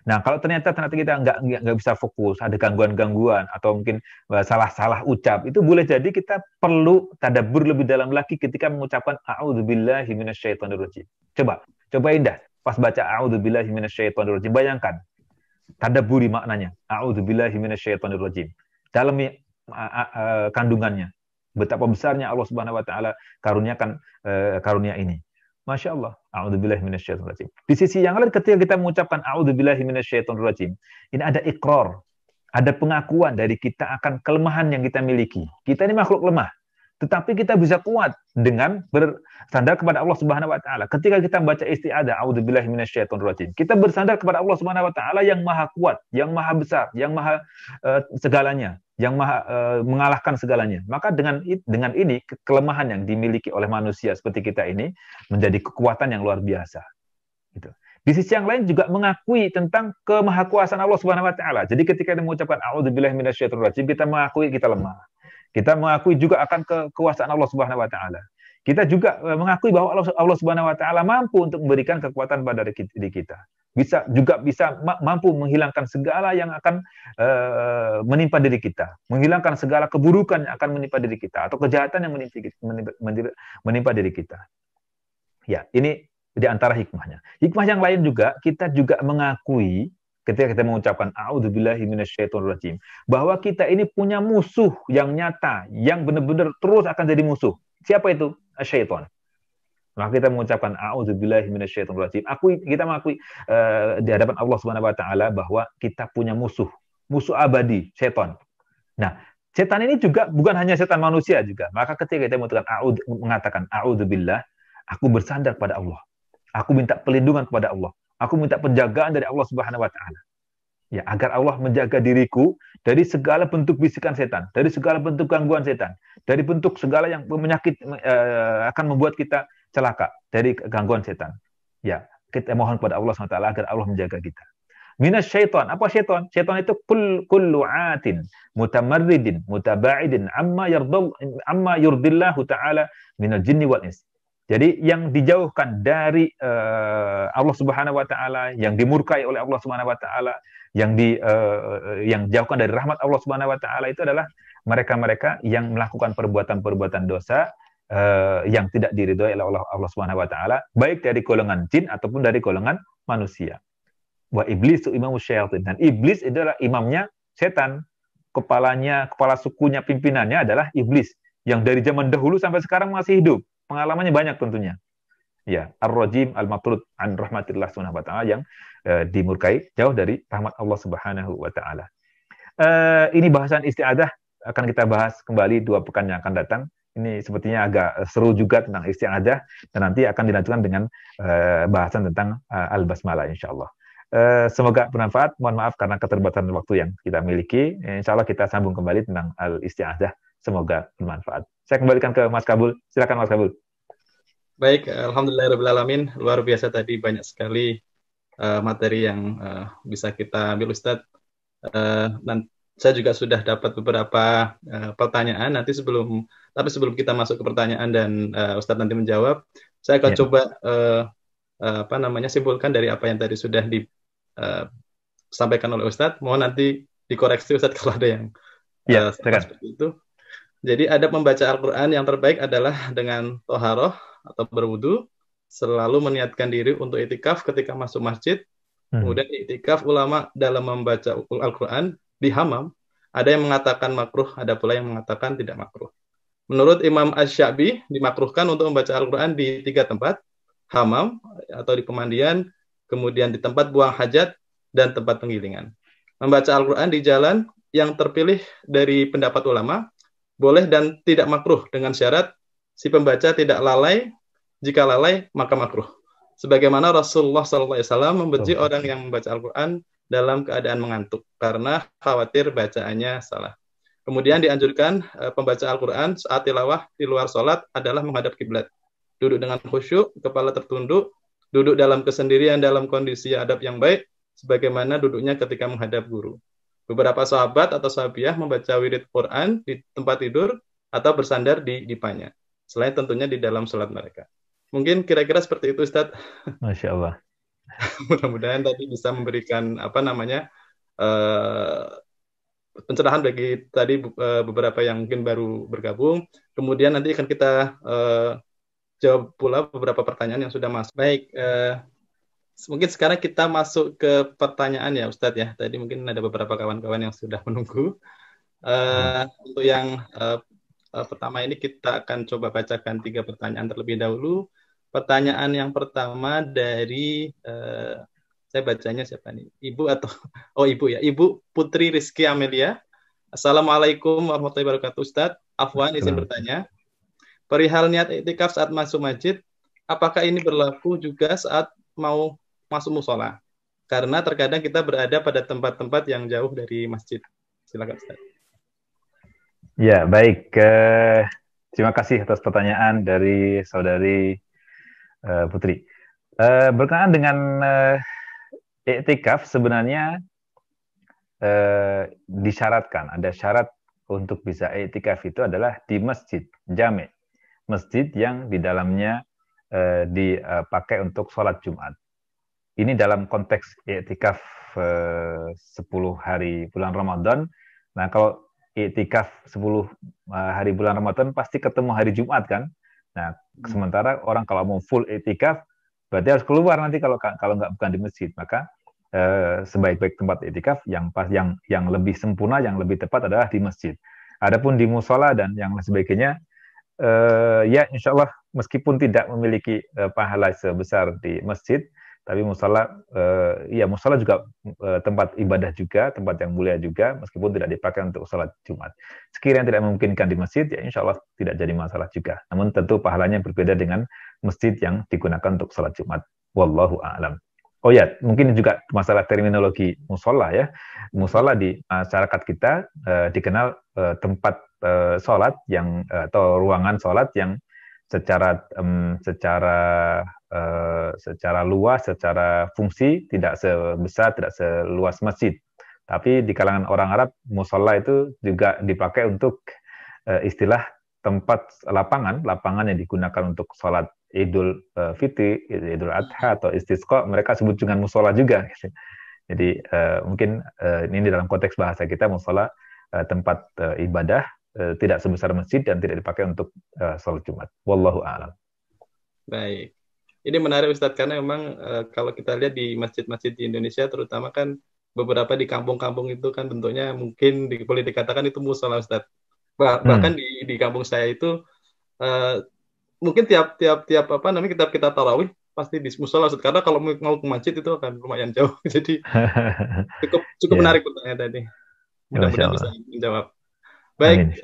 Nah, kalau ternyata kita nggak bisa fokus, ada gangguan-gangguan atau mungkin salah-salah ucap, itu boleh jadi kita perlu tadabbur lebih dalam lagi ketika mengucapkan a'udzubillahi minasyaitonir rajim. Cobain dah pas baca a'udzubillahi minasyaitonir rajim, bayangkan tadabburi maknanya. A'udzubillahi minasyaitonir rajim. Dalami kandungannya. Betapa besarnya Allah Subhanahu wa taala karuniakan karunia ini. Masya Allah. A'udzubillahi minasyaitonir rajim. Di sisi yang lain ketika kita mengucapkan a'udzubillahi minasyaitonir rajim, ini ada ikrar, ada pengakuan dari kita akan kelemahan yang kita miliki. Kita ini makhluk lemah, tetapi kita bisa kuat dengan bersandar kepada Allah Subhanahu wa taala. Ketika kita membaca isti'adzah a'udzubillahi minasyaitonir rajim, kita bersandar kepada Allah Subhanahu wa taala yang maha kuat, yang maha besar, yang maha segalanya, yang maha mengalahkan segalanya. Maka dengan ini kelemahan yang dimiliki oleh manusia seperti kita ini menjadi kekuatan yang luar biasa. Gitu. Di sisi yang lain juga mengakui tentang kemahakuasaan Allah Subhanahu wa taala. Jadi ketika kita mengucapkan a'udzubillahi minasyaitonir rajim, kita mengakui kita lemah. Kita mengakui juga akan kekuasaan Allah Subhanahu wa taala. Kita juga mengakui bahwa Allah Subhanahu wa taala mampu untuk memberikan kekuatan pada diri kita. Bisa mampu menghilangkan segala yang akan menimpa diri kita, menghilangkan segala keburukan yang akan menimpa diri kita atau kejahatan yang menimpa diri kita. Ya, ini di antara hikmahnya. Hikmah yang lain juga, kita juga mengakui ketika kita mengucapkan a'udzubillahi minasyaitonirrajim, bahwa kita ini punya musuh yang nyata, yang benar-benar terus akan jadi musuh. Siapa itu? Syaitan. Maka kita mengucapkan a'udzubillahi minasyaitonirrajim. Kita mengakui di hadapan Allah Subhanahu wa taala bahwa kita punya musuh abadi, syaitan. Nah, setan ini juga bukan hanya setan manusia juga. Maka ketika kita mengatakan a'udzubillah, aku bersandar pada Allah. Aku minta perlindungan kepada Allah. Aku minta penjagaan dari Allah Subhanahu wa taala. Ya, agar Allah menjaga diriku dari segala bentuk bisikan setan, dari segala bentuk gangguan setan, dari bentuk segala yang akan membuat kita celaka dari gangguan setan. Ya, kita mohon kepada Allah SWT agar Allah menjaga kita. Minas syaitan. Apa syaitan? Syaitan itu kullu atin mutamarridin mutaba'idin amma yurdillahu ta'ala minal jinni wal ins. Jadi yang dijauhkan dari Allah Subhanahu wa taala, yang dimurkai oleh Allah Subhanahu wa taala, yang dijauhkan dari rahmat Allah Subhanahu wa taala itu adalah mereka-mereka yang melakukan perbuatan-perbuatan dosa yang tidak diridhoi oleh Allah Subhanahu wa taala, baik dari golongan jin ataupun dari golongan manusia. Wa iblisu imamus syayatin. Dan iblis adalah imamnya setan. Kepala sukunya, pimpinannya adalah iblis yang dari zaman dahulu sampai sekarang masih hidup. Pengalamannya banyak tentunya. Ya, ar-rajim al-matrud an rahmatillah subhanahu wa ta'ala, yang dimurkai, jauh dari rahmat Allah Subhanahu wa ta'ala. Ini bahasan isti'adah akan kita bahas kembali 2 pekan yang akan datang. Ini sepertinya agak seru juga tentang isti'adah, dan nanti akan dilanjutkan dengan bahasan tentang al-basmalah insyaallah. Semoga bermanfaat. Mohon maaf karena keterbatasan waktu yang kita miliki. Insyaallah kita sambung kembali tentang al-isti'adah. Semoga bermanfaat. Saya kembalikan ke Mas Kabul. Silakan Mas Kabul. Baik, alhamdulillahirabbil. Luar biasa tadi, banyak sekali materi yang bisa kita ambil Ustadz. Dan saya juga sudah dapat beberapa pertanyaan. Tapi sebelum kita masuk ke pertanyaan dan Ustadz nanti menjawab, saya akan coba simpulkan dari apa yang tadi sudah disampaikan oleh Ustadz. Mohon nanti dikoreksi Ustadz kalau ada yang seperti itu. Jadi adab membaca Al-Quran yang terbaik adalah dengan toharoh atau berwudu, selalu meniatkan diri untuk itikaf ketika masuk masjid. Kemudian itikaf ulama dalam membaca Al-Quran di hammam, ada yang mengatakan makruh, ada pula yang mengatakan tidak makruh. Menurut Imam Asy-Sya'bi, dimakruhkan untuk membaca Al-Quran di 3 tempat, hammam atau di pemandian, kemudian di tempat buang hajat, dan tempat penggilingan. Membaca Al-Quran di jalan yang terpilih dari pendapat ulama, boleh dan tidak makruh dengan syarat si pembaca tidak lalai. Jika lalai maka makruh. Sebagaimana Rasulullah SAW membenci orang yang membaca Al-Quran dalam keadaan mengantuk karena khawatir bacaannya salah. Kemudian dianjurkan pembaca Al-Quran saat tilawah di luar sholat adalah menghadap kiblat. Duduk dengan khusyuk, kepala tertunduk, duduk dalam kesendirian dalam kondisi adab yang baik, sebagaimana duduknya ketika menghadap guru. Beberapa sahabat atau sahabiah membaca wirid Quran di tempat tidur atau bersandar di dipanya. Selain tentunya di dalam sholat mereka. Mungkin kira-kira seperti itu, Ustadz. Masya Allah. Mudah-mudahan tadi bisa memberikan pencerahan bagi tadi beberapa yang mungkin baru bergabung. Kemudian nanti akan kita jawab pula beberapa pertanyaan yang sudah masuk. Baik, mungkin sekarang kita masuk ke pertanyaan ya Ustadz ya. Tadi mungkin ada beberapa kawan-kawan yang sudah menunggu. Untuk yang pertama ini kita akan coba bacakan 3 pertanyaan terlebih dahulu. Pertanyaan yang pertama dari saya bacanya siapa nih? Ibu atau Ibu ya. Ibu Putri Rizky Amelia. Assalamualaikum warahmatullahi wabarakatuh Ustadz. Afwan izin bertanya. Perihal niat iktikaf saat masuk masjid, apakah ini berlaku juga saat mau masuk musola? Karena terkadang kita berada pada tempat-tempat yang jauh dari masjid. Silakan Ustaz. Ya, baik. Terima kasih atas pertanyaan dari saudari Putri. Berkenaan dengan iktikaf, sebenarnya disyaratkan, ada syarat untuk bisa iktikaf itu adalah di masjid jami'. masjid yang di dalamnya dipakai untuk sholat Jumat. Ini dalam konteks i'tikaf 10 hari bulan Ramadan. Nah, kalau i'tikaf 10 hari bulan Ramadan pasti ketemu hari Jumat kan. Nah, sementara orang kalau mau full i'tikaf berarti harus keluar nanti kalau nggak bukan di masjid. Maka sebaik-baik tempat i'tikaf yang lebih sempurna, yang lebih tepat adalah di masjid. Adapun di musola dan yang sebagainya, ya insya Allah meskipun tidak memiliki pahala sebesar di masjid, tapi musola juga tempat ibadah juga, tempat yang mulia juga, meskipun tidak dipakai untuk sholat Jumat. Sekiranya tidak memungkinkan di masjid, ya insya Allah tidak jadi masalah juga. Namun tentu pahalanya berbeda dengan masjid yang digunakan untuk sholat Jumat. Wallahu a'lam. Oh ya, mungkin juga masalah terminologi musola ya. Musola di masyarakat kita dikenal tempat sholat yang atau ruangan sholat yang secara luas, secara fungsi tidak sebesar, tidak seluas masjid. Tapi di kalangan orang Arab, musola itu juga dipakai untuk istilah tempat lapangan yang digunakan untuk sholat Idul Fitri, Idul Adha atau Istisqa, mereka sebut dengan musola juga. Jadi mungkin ini dalam konteks bahasa kita musola tempat ibadah tidak sebesar masjid dan tidak dipakai untuk sholat Jumat. Wallahu a'lam. Baik. Ini menarik Ustadz, karena memang kalau kita lihat di masjid-masjid di Indonesia, terutama kan beberapa di kampung-kampung itu kan bentuknya mungkin boleh dikatakan itu musola Ustadz. Bahkan di kampung saya itu mungkin tiap apa namanya kita tarawih pasti di musola Ustadz. Karena kalau mau ke masjid itu akan lumayan jauh. Jadi cukup menarik pertanyaan tadi. Mudah-mudahan bisa menjawab. Baik,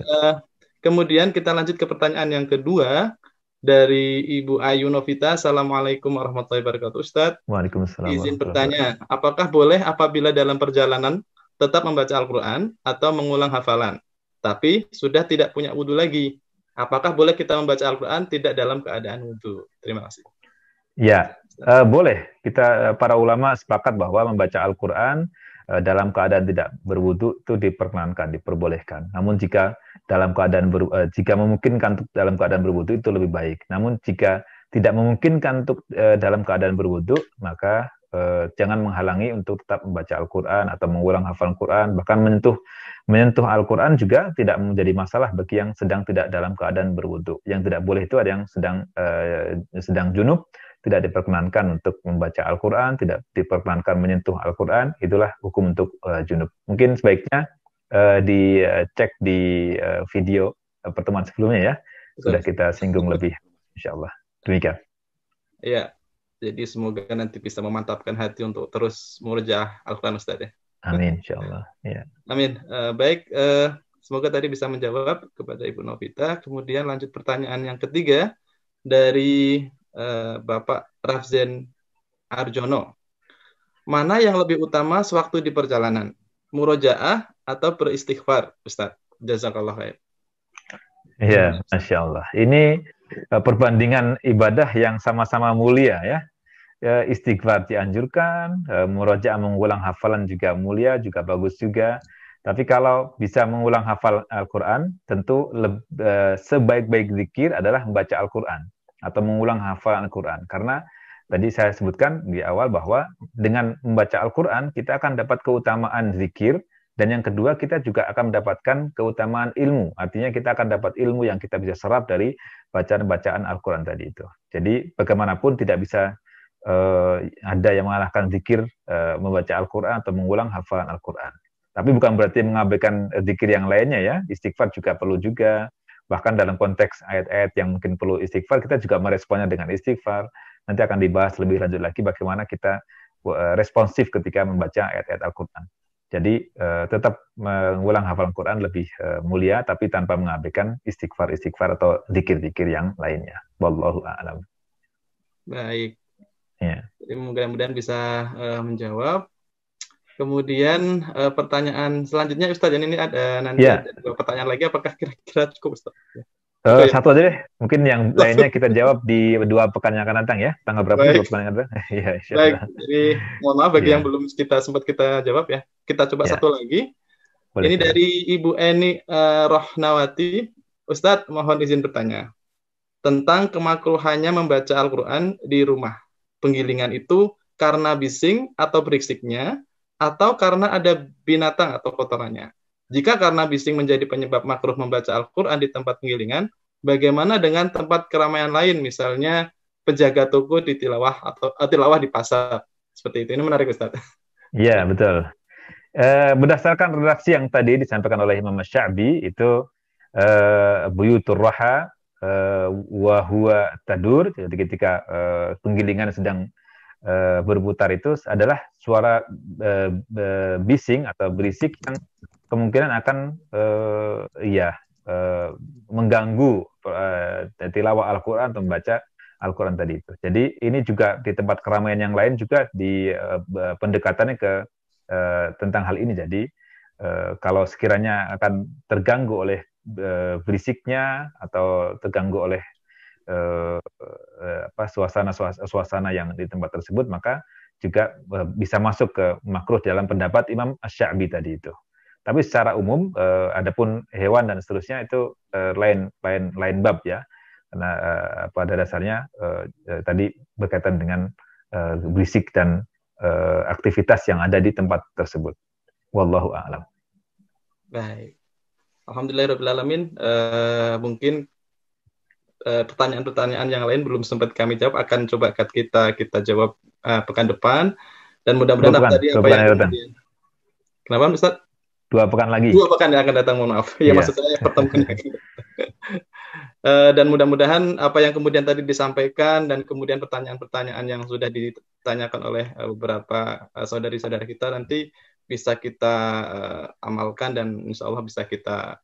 kemudian kita lanjut ke pertanyaan yang kedua dari Ibu Ayu Novita. Assalamualaikum warahmatullahi wabarakatuh, Ustadz. Waalaikumsalam. Izin bertanya, apakah boleh apabila dalam perjalanan tetap membaca Al-Quran atau mengulang hafalan, tapi sudah tidak punya wudhu lagi? Apakah boleh kita membaca Al-Quran tidak dalam keadaan wudhu? Terima kasih. Ya, boleh. Kita para ulama sepakat bahwa membaca Al-Quran dalam keadaan tidak berwudu itu diperkenankan, diperbolehkan. Namun jika dalam keadaan jika memungkinkan untuk dalam keadaan berwudu itu lebih baik. Namun jika tidak memungkinkan untuk dalam keadaan berwudu, maka jangan menghalangi untuk tetap membaca Al-Quran atau mengulang hafalan Quran. Bahkan menyentuh Al-Quran juga tidak menjadi masalah bagi yang sedang tidak dalam keadaan berwudu. Yang tidak boleh itu ada yang sedang junub, tidak diperkenankan untuk membaca Al-Quran, tidak diperkenankan menyentuh Al-Quran, itulah hukum untuk junub. Mungkin sebaiknya dicek di video pertemuan sebelumnya ya, sudah kita singgung lebih, insya Allah. Demikian. Iya, jadi semoga nanti bisa memantapkan hati untuk terus murojaah Al-Quran Ustaz ya. Amin, insya Allah. Ya. Amin. Baik, semoga tadi bisa menjawab kepada Ibu Novita. Kemudian lanjut pertanyaan yang ketiga dari Bapak Rafzen Arjono. Mana yang lebih utama sewaktu di perjalanan? Murojaah atau beristighfar, Ustaz? Jazakallah khair. Iya, Masya Allah. Ini perbandingan ibadah yang sama-sama mulia ya. Istighfar dianjurkan, murojaah mengulang hafalan juga mulia, juga bagus juga. Tapi kalau bisa mengulang hafal Al-Quran, tentu sebaik-baik zikir adalah membaca Al-Quran atau mengulang hafalan Al-Quran. Karena tadi saya sebutkan di awal bahwa dengan membaca Al-Quran, kita akan dapat keutamaan zikir, dan yang kedua, kita juga akan mendapatkan keutamaan ilmu. Artinya kita akan dapat ilmu yang kita bisa serap dari bacaan-bacaan Al-Quran tadi itu. Jadi bagaimanapun tidak bisa ada yang mengalahkan zikir membaca Al-Quran atau mengulang hafalan Al-Quran. Tapi bukan berarti mengabaikan zikir yang lainnya ya. Istighfar juga perlu juga. Bahkan dalam konteks ayat-ayat yang mungkin perlu istighfar, kita juga meresponnya dengan istighfar. Nanti akan dibahas lebih lanjut lagi bagaimana kita responsif ketika membaca ayat-ayat Al-Quran. Jadi tetap mengulang hafalan Quran lebih mulia, tapi tanpa mengabaikan istighfar atau zikir-zikir yang lainnya. Wallahu a'lam. Baik. Ya. Jadi mudah-mudahan bisa menjawab. Kemudian pertanyaan selanjutnya Ustaz, ini ada nanti ada pertanyaan lagi, apakah kira-kira cukup Ustaz? Satu aja deh, mungkin yang lainnya kita jawab di 2 pekan yang akan datang ya, tanggal berapa? 2 pekan yang akan datang? Ya, baik, jadi mohon maaf bagi yang belum sempat kita jawab ya. Kita coba satu lagi. Boleh, ini dari Ibu Eni Rohnawati. Ustadz, mohon izin bertanya. tentang kemakruhannya membaca Al-Quran di rumah. Penggilingan itu karena bising atau berisiknya, atau karena ada binatang atau kotorannya. Jika karena bising menjadi penyebab makruh membaca Al-Quran di tempat penggilingan, bagaimana dengan tempat keramaian lain, misalnya penjaga toko di tilawah atau tilawah di pasar? Seperti itu. Ini menarik, Ustaz. Iya, betul. Berdasarkan redaksi yang tadi disampaikan oleh Imam Sya'bi, itu buyutur raha wa huwa tadur, jadi ketika penggilingan sedang berputar itu adalah suara bising atau berisik yang kemungkinan akan mengganggu tilawah Al-Quran atau membaca Al-Quran tadi itu. Jadi ini juga di tempat keramaian yang lain juga di pendekatannya ke tentang hal ini. Jadi kalau sekiranya akan terganggu oleh berisiknya atau terganggu oleh suasana yang di tempat tersebut, maka juga bisa masuk ke makruh dalam pendapat Imam Asy-Sya'bi tadi itu. Tapi secara umum, adapun hewan dan seterusnya itu lain bab ya, karena pada dasarnya tadi berkaitan dengan berisik dan aktivitas yang ada di tempat tersebut. Wallahu a'lam. Baik. Alhamdulillahirrahmanirrahim. Mungkin pertanyaan-pertanyaan yang lain belum sempat kami jawab, akan coba kita jawab pekan depan, dan mudah-mudahan Kenapa, Ustaz? 2 pekan lagi. 2 pekan yang akan datang, mohon maaf. Ya, maksud saya pertemuan yang akan datang. Dan mudah-mudahan apa yang kemudian tadi disampaikan dan kemudian pertanyaan-pertanyaan yang sudah ditanyakan oleh beberapa saudari-saudara kita nanti bisa kita amalkan, dan insya Allah bisa kita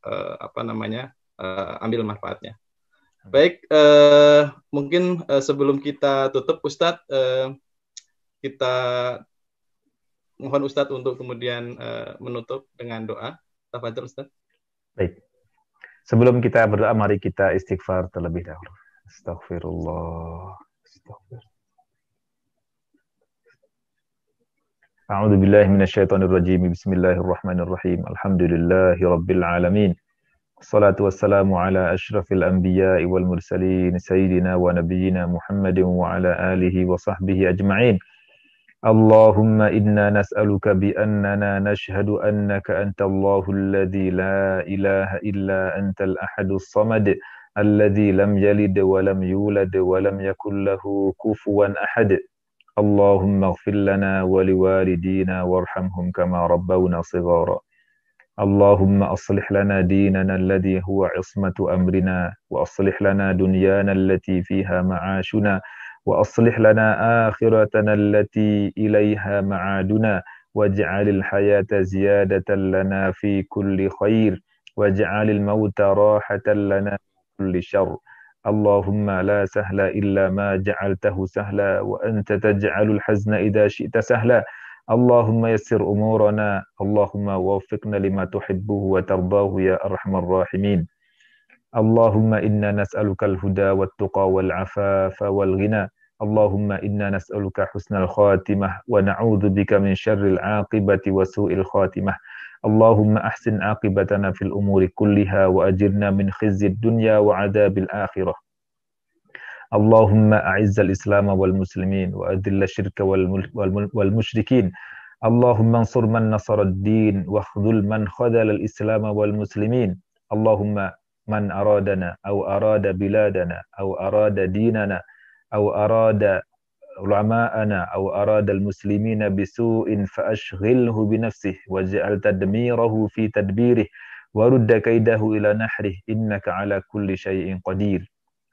ambil manfaatnya. Baik, mungkin sebelum kita tutup, Ustadz, kita mohon Ustadz untuk kemudian menutup dengan doa. Tafadhol, Ustadz. Baik. Sebelum kita berdoa, mari kita istighfar terlebih dahulu. Astaghfirullah. A'udzu billahi minasyaitonir rajim. Bismillahirrahmanirrahim. Alhamdulillahi rabbil alamin. Wassalatu wassalamu ala asyrafil anbiya'i wal mursalin sayyidina wa nabiyyina Muhammadin wa ala alihi wa sahbihi ajma'in. Allahumma inna nas'aluka bi annana nashhadu annaka antallahu alladhi la ilaha illa antal ahadus samad alladhi lam yalid wa lam yulad wa lam yakul lahu kufuwan ahad. Allahumma ighfir lana wa liwalidina warhamhum kama rabbawna shighara. Allahumma aslih lana dinana alladhi huwa ismatu amrina wa aslih lana dunyana allati fiha ma'ashuna wa aslih lana akhiratana allati ilayha ma'aduna waj'alil hayata ziyadatan lana fi kulli khair waj'alil mauta rahatan lana fi kulli syarr. Allahumma la sahla illa ma ja'altahu sahla wa anta taj'alul hazna idza syi'ta sahla. Allahumma yassir umurana, Allahumma waffiqna lima tuhibbuhu wa tardahu ya arhamar rahimin. Allahumma inna nas'aluka al-huda wat-tuqa wal-afafa wal-ghina. Allahumma inna nas'aluka husnal khatimah wa na'udzu bika min syarril 'aqibati wa su'il khatimah. Allahumma ahsin 'aqibatana fil umuri kulliha wa ajirna min khizyid dunya wa 'adzabil akhirah. Allahumma a'izzal Islam wal muslimin wa adilla syirka wal musyrikin. Allahumma ansur man nasara ad-din wa khudhul man khadhala al-Islam wal muslimin. Allahumma man aradana aw arada biladana aw arada dinana aw arada ulama'ana aw arada al-muslimina bisu'in fa ashghilhu bi nafsihi waj'al tadmirahu fi tadbirihi wa rudda kaidahu ila nahrihi innaka ala kulli syai'in qadir.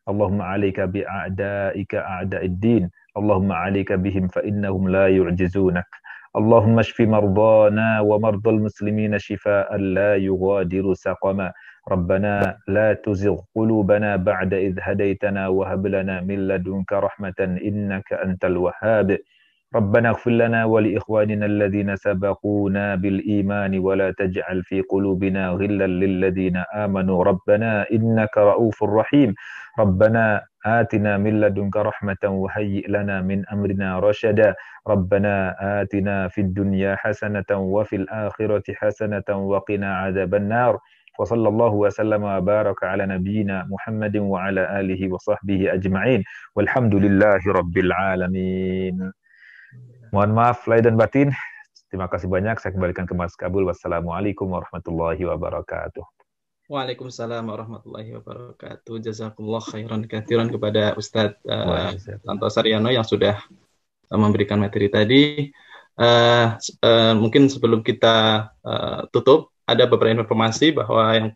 Allahumma 'alaika bi a'da'ika a'da'id din. Allahumma 'alaika bihim fa innahum la yu'jizunak. Allahumma shfi mardana wa mardal muslimina shifaa'an la yughadiru saqama. Rabbana la tuzigh qulubana ba'da idh hadaytana wa hab lana min ladunka rahmatan innaka antal wahhab. Rabbana ighfir lana wa li ikhwanina alladhina sabaquna bil iman wa la taj'al fi qulubina ghillan lil ladzina amanu. Rabbana innaka ra'ufur rahim. Rabbana atina min ladunka rahmatan wa hayyi' lana min amrina rashada. Rabbana atina fid dunya hasanatan wa fil akhirati hasanatan wa qina adzaban nar. Wa sallallahu wa sallama wa baraka ala nabiyyina Muhammadin wa ala alihi wa sahbihi ajma'in. Walhamdulillahi rabbil alamin. Mohon maaf lahir dan batin. Terima kasih banyak. Saya kembalikan ke Mas Kabul. Wassalamualaikum warahmatullahi wabarakatuh. Waalaikumsalam warahmatullahi wabarakatuh. Jazakumullah khairan katsiran kepada Ustadz Tanto Saryono yang sudah memberikan materi tadi. Mungkin sebelum kita tutup, ada beberapa informasi bahwa yang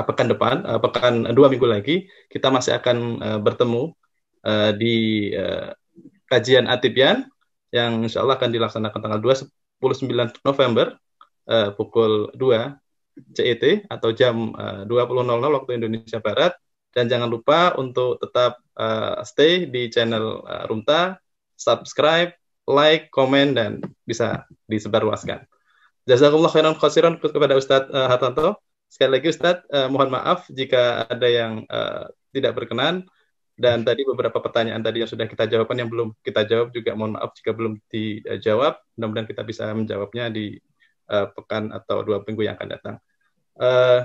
pekan depan, pekan 2 minggu lagi, kita masih akan bertemu di kajian Atipian yang insya Allah akan dilaksanakan tanggal 29 November pukul 2 CET atau jam 20.00 waktu Indonesia Barat. Dan jangan lupa untuk tetap stay di channel Rumta, subscribe, like, komen, dan bisa disebarluaskan. Jazakumullah khairan khasiran kepada Ustadz Hartanto. Sekali lagi Ustadz, mohon maaf jika ada yang tidak berkenan. Dan tadi beberapa pertanyaan tadi yang sudah kita jawabkan yang belum kita jawab juga mohon maaf jika belum dijawab. Mudah-mudahan kita bisa menjawabnya di pekan atau 2 minggu yang akan datang.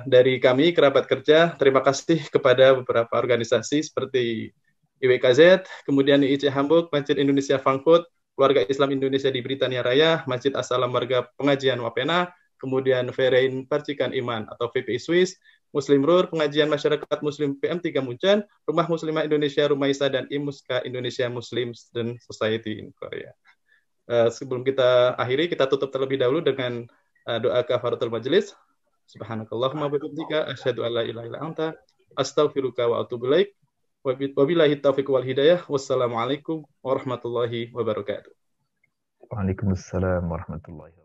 Dari kami Kerabat Kerja, terima kasih kepada beberapa organisasi seperti IWKZ, kemudian IIC Hamburg, Masjid Indonesia Frankfurt, Keluarga Islam Indonesia di Britania Raya, Masjid As-Salam Warga Pengajian Wapena, kemudian Verein Percikan Iman atau VPI Swiss, Muslim Rur, Pengajian Masyarakat Muslim PM3 Munchen, Rumah Muslimah Indonesia Rumaisa, dan IMUSKA Indonesia Muslim Student Society in Korea. Sebelum kita akhiri, kita tutup terlebih dahulu dengan doa kafaratul majelis. Subhanakallahumma wa bihamdika asyhadu an la ilaha illa anta astaghfiruka wa atubu ilaik. Wabillahi taufiq wal hidayah. Wassalamualaikum warahmatullahi wabarakatuh. Waalaikumsalam warahmatullahi wabarakatuh.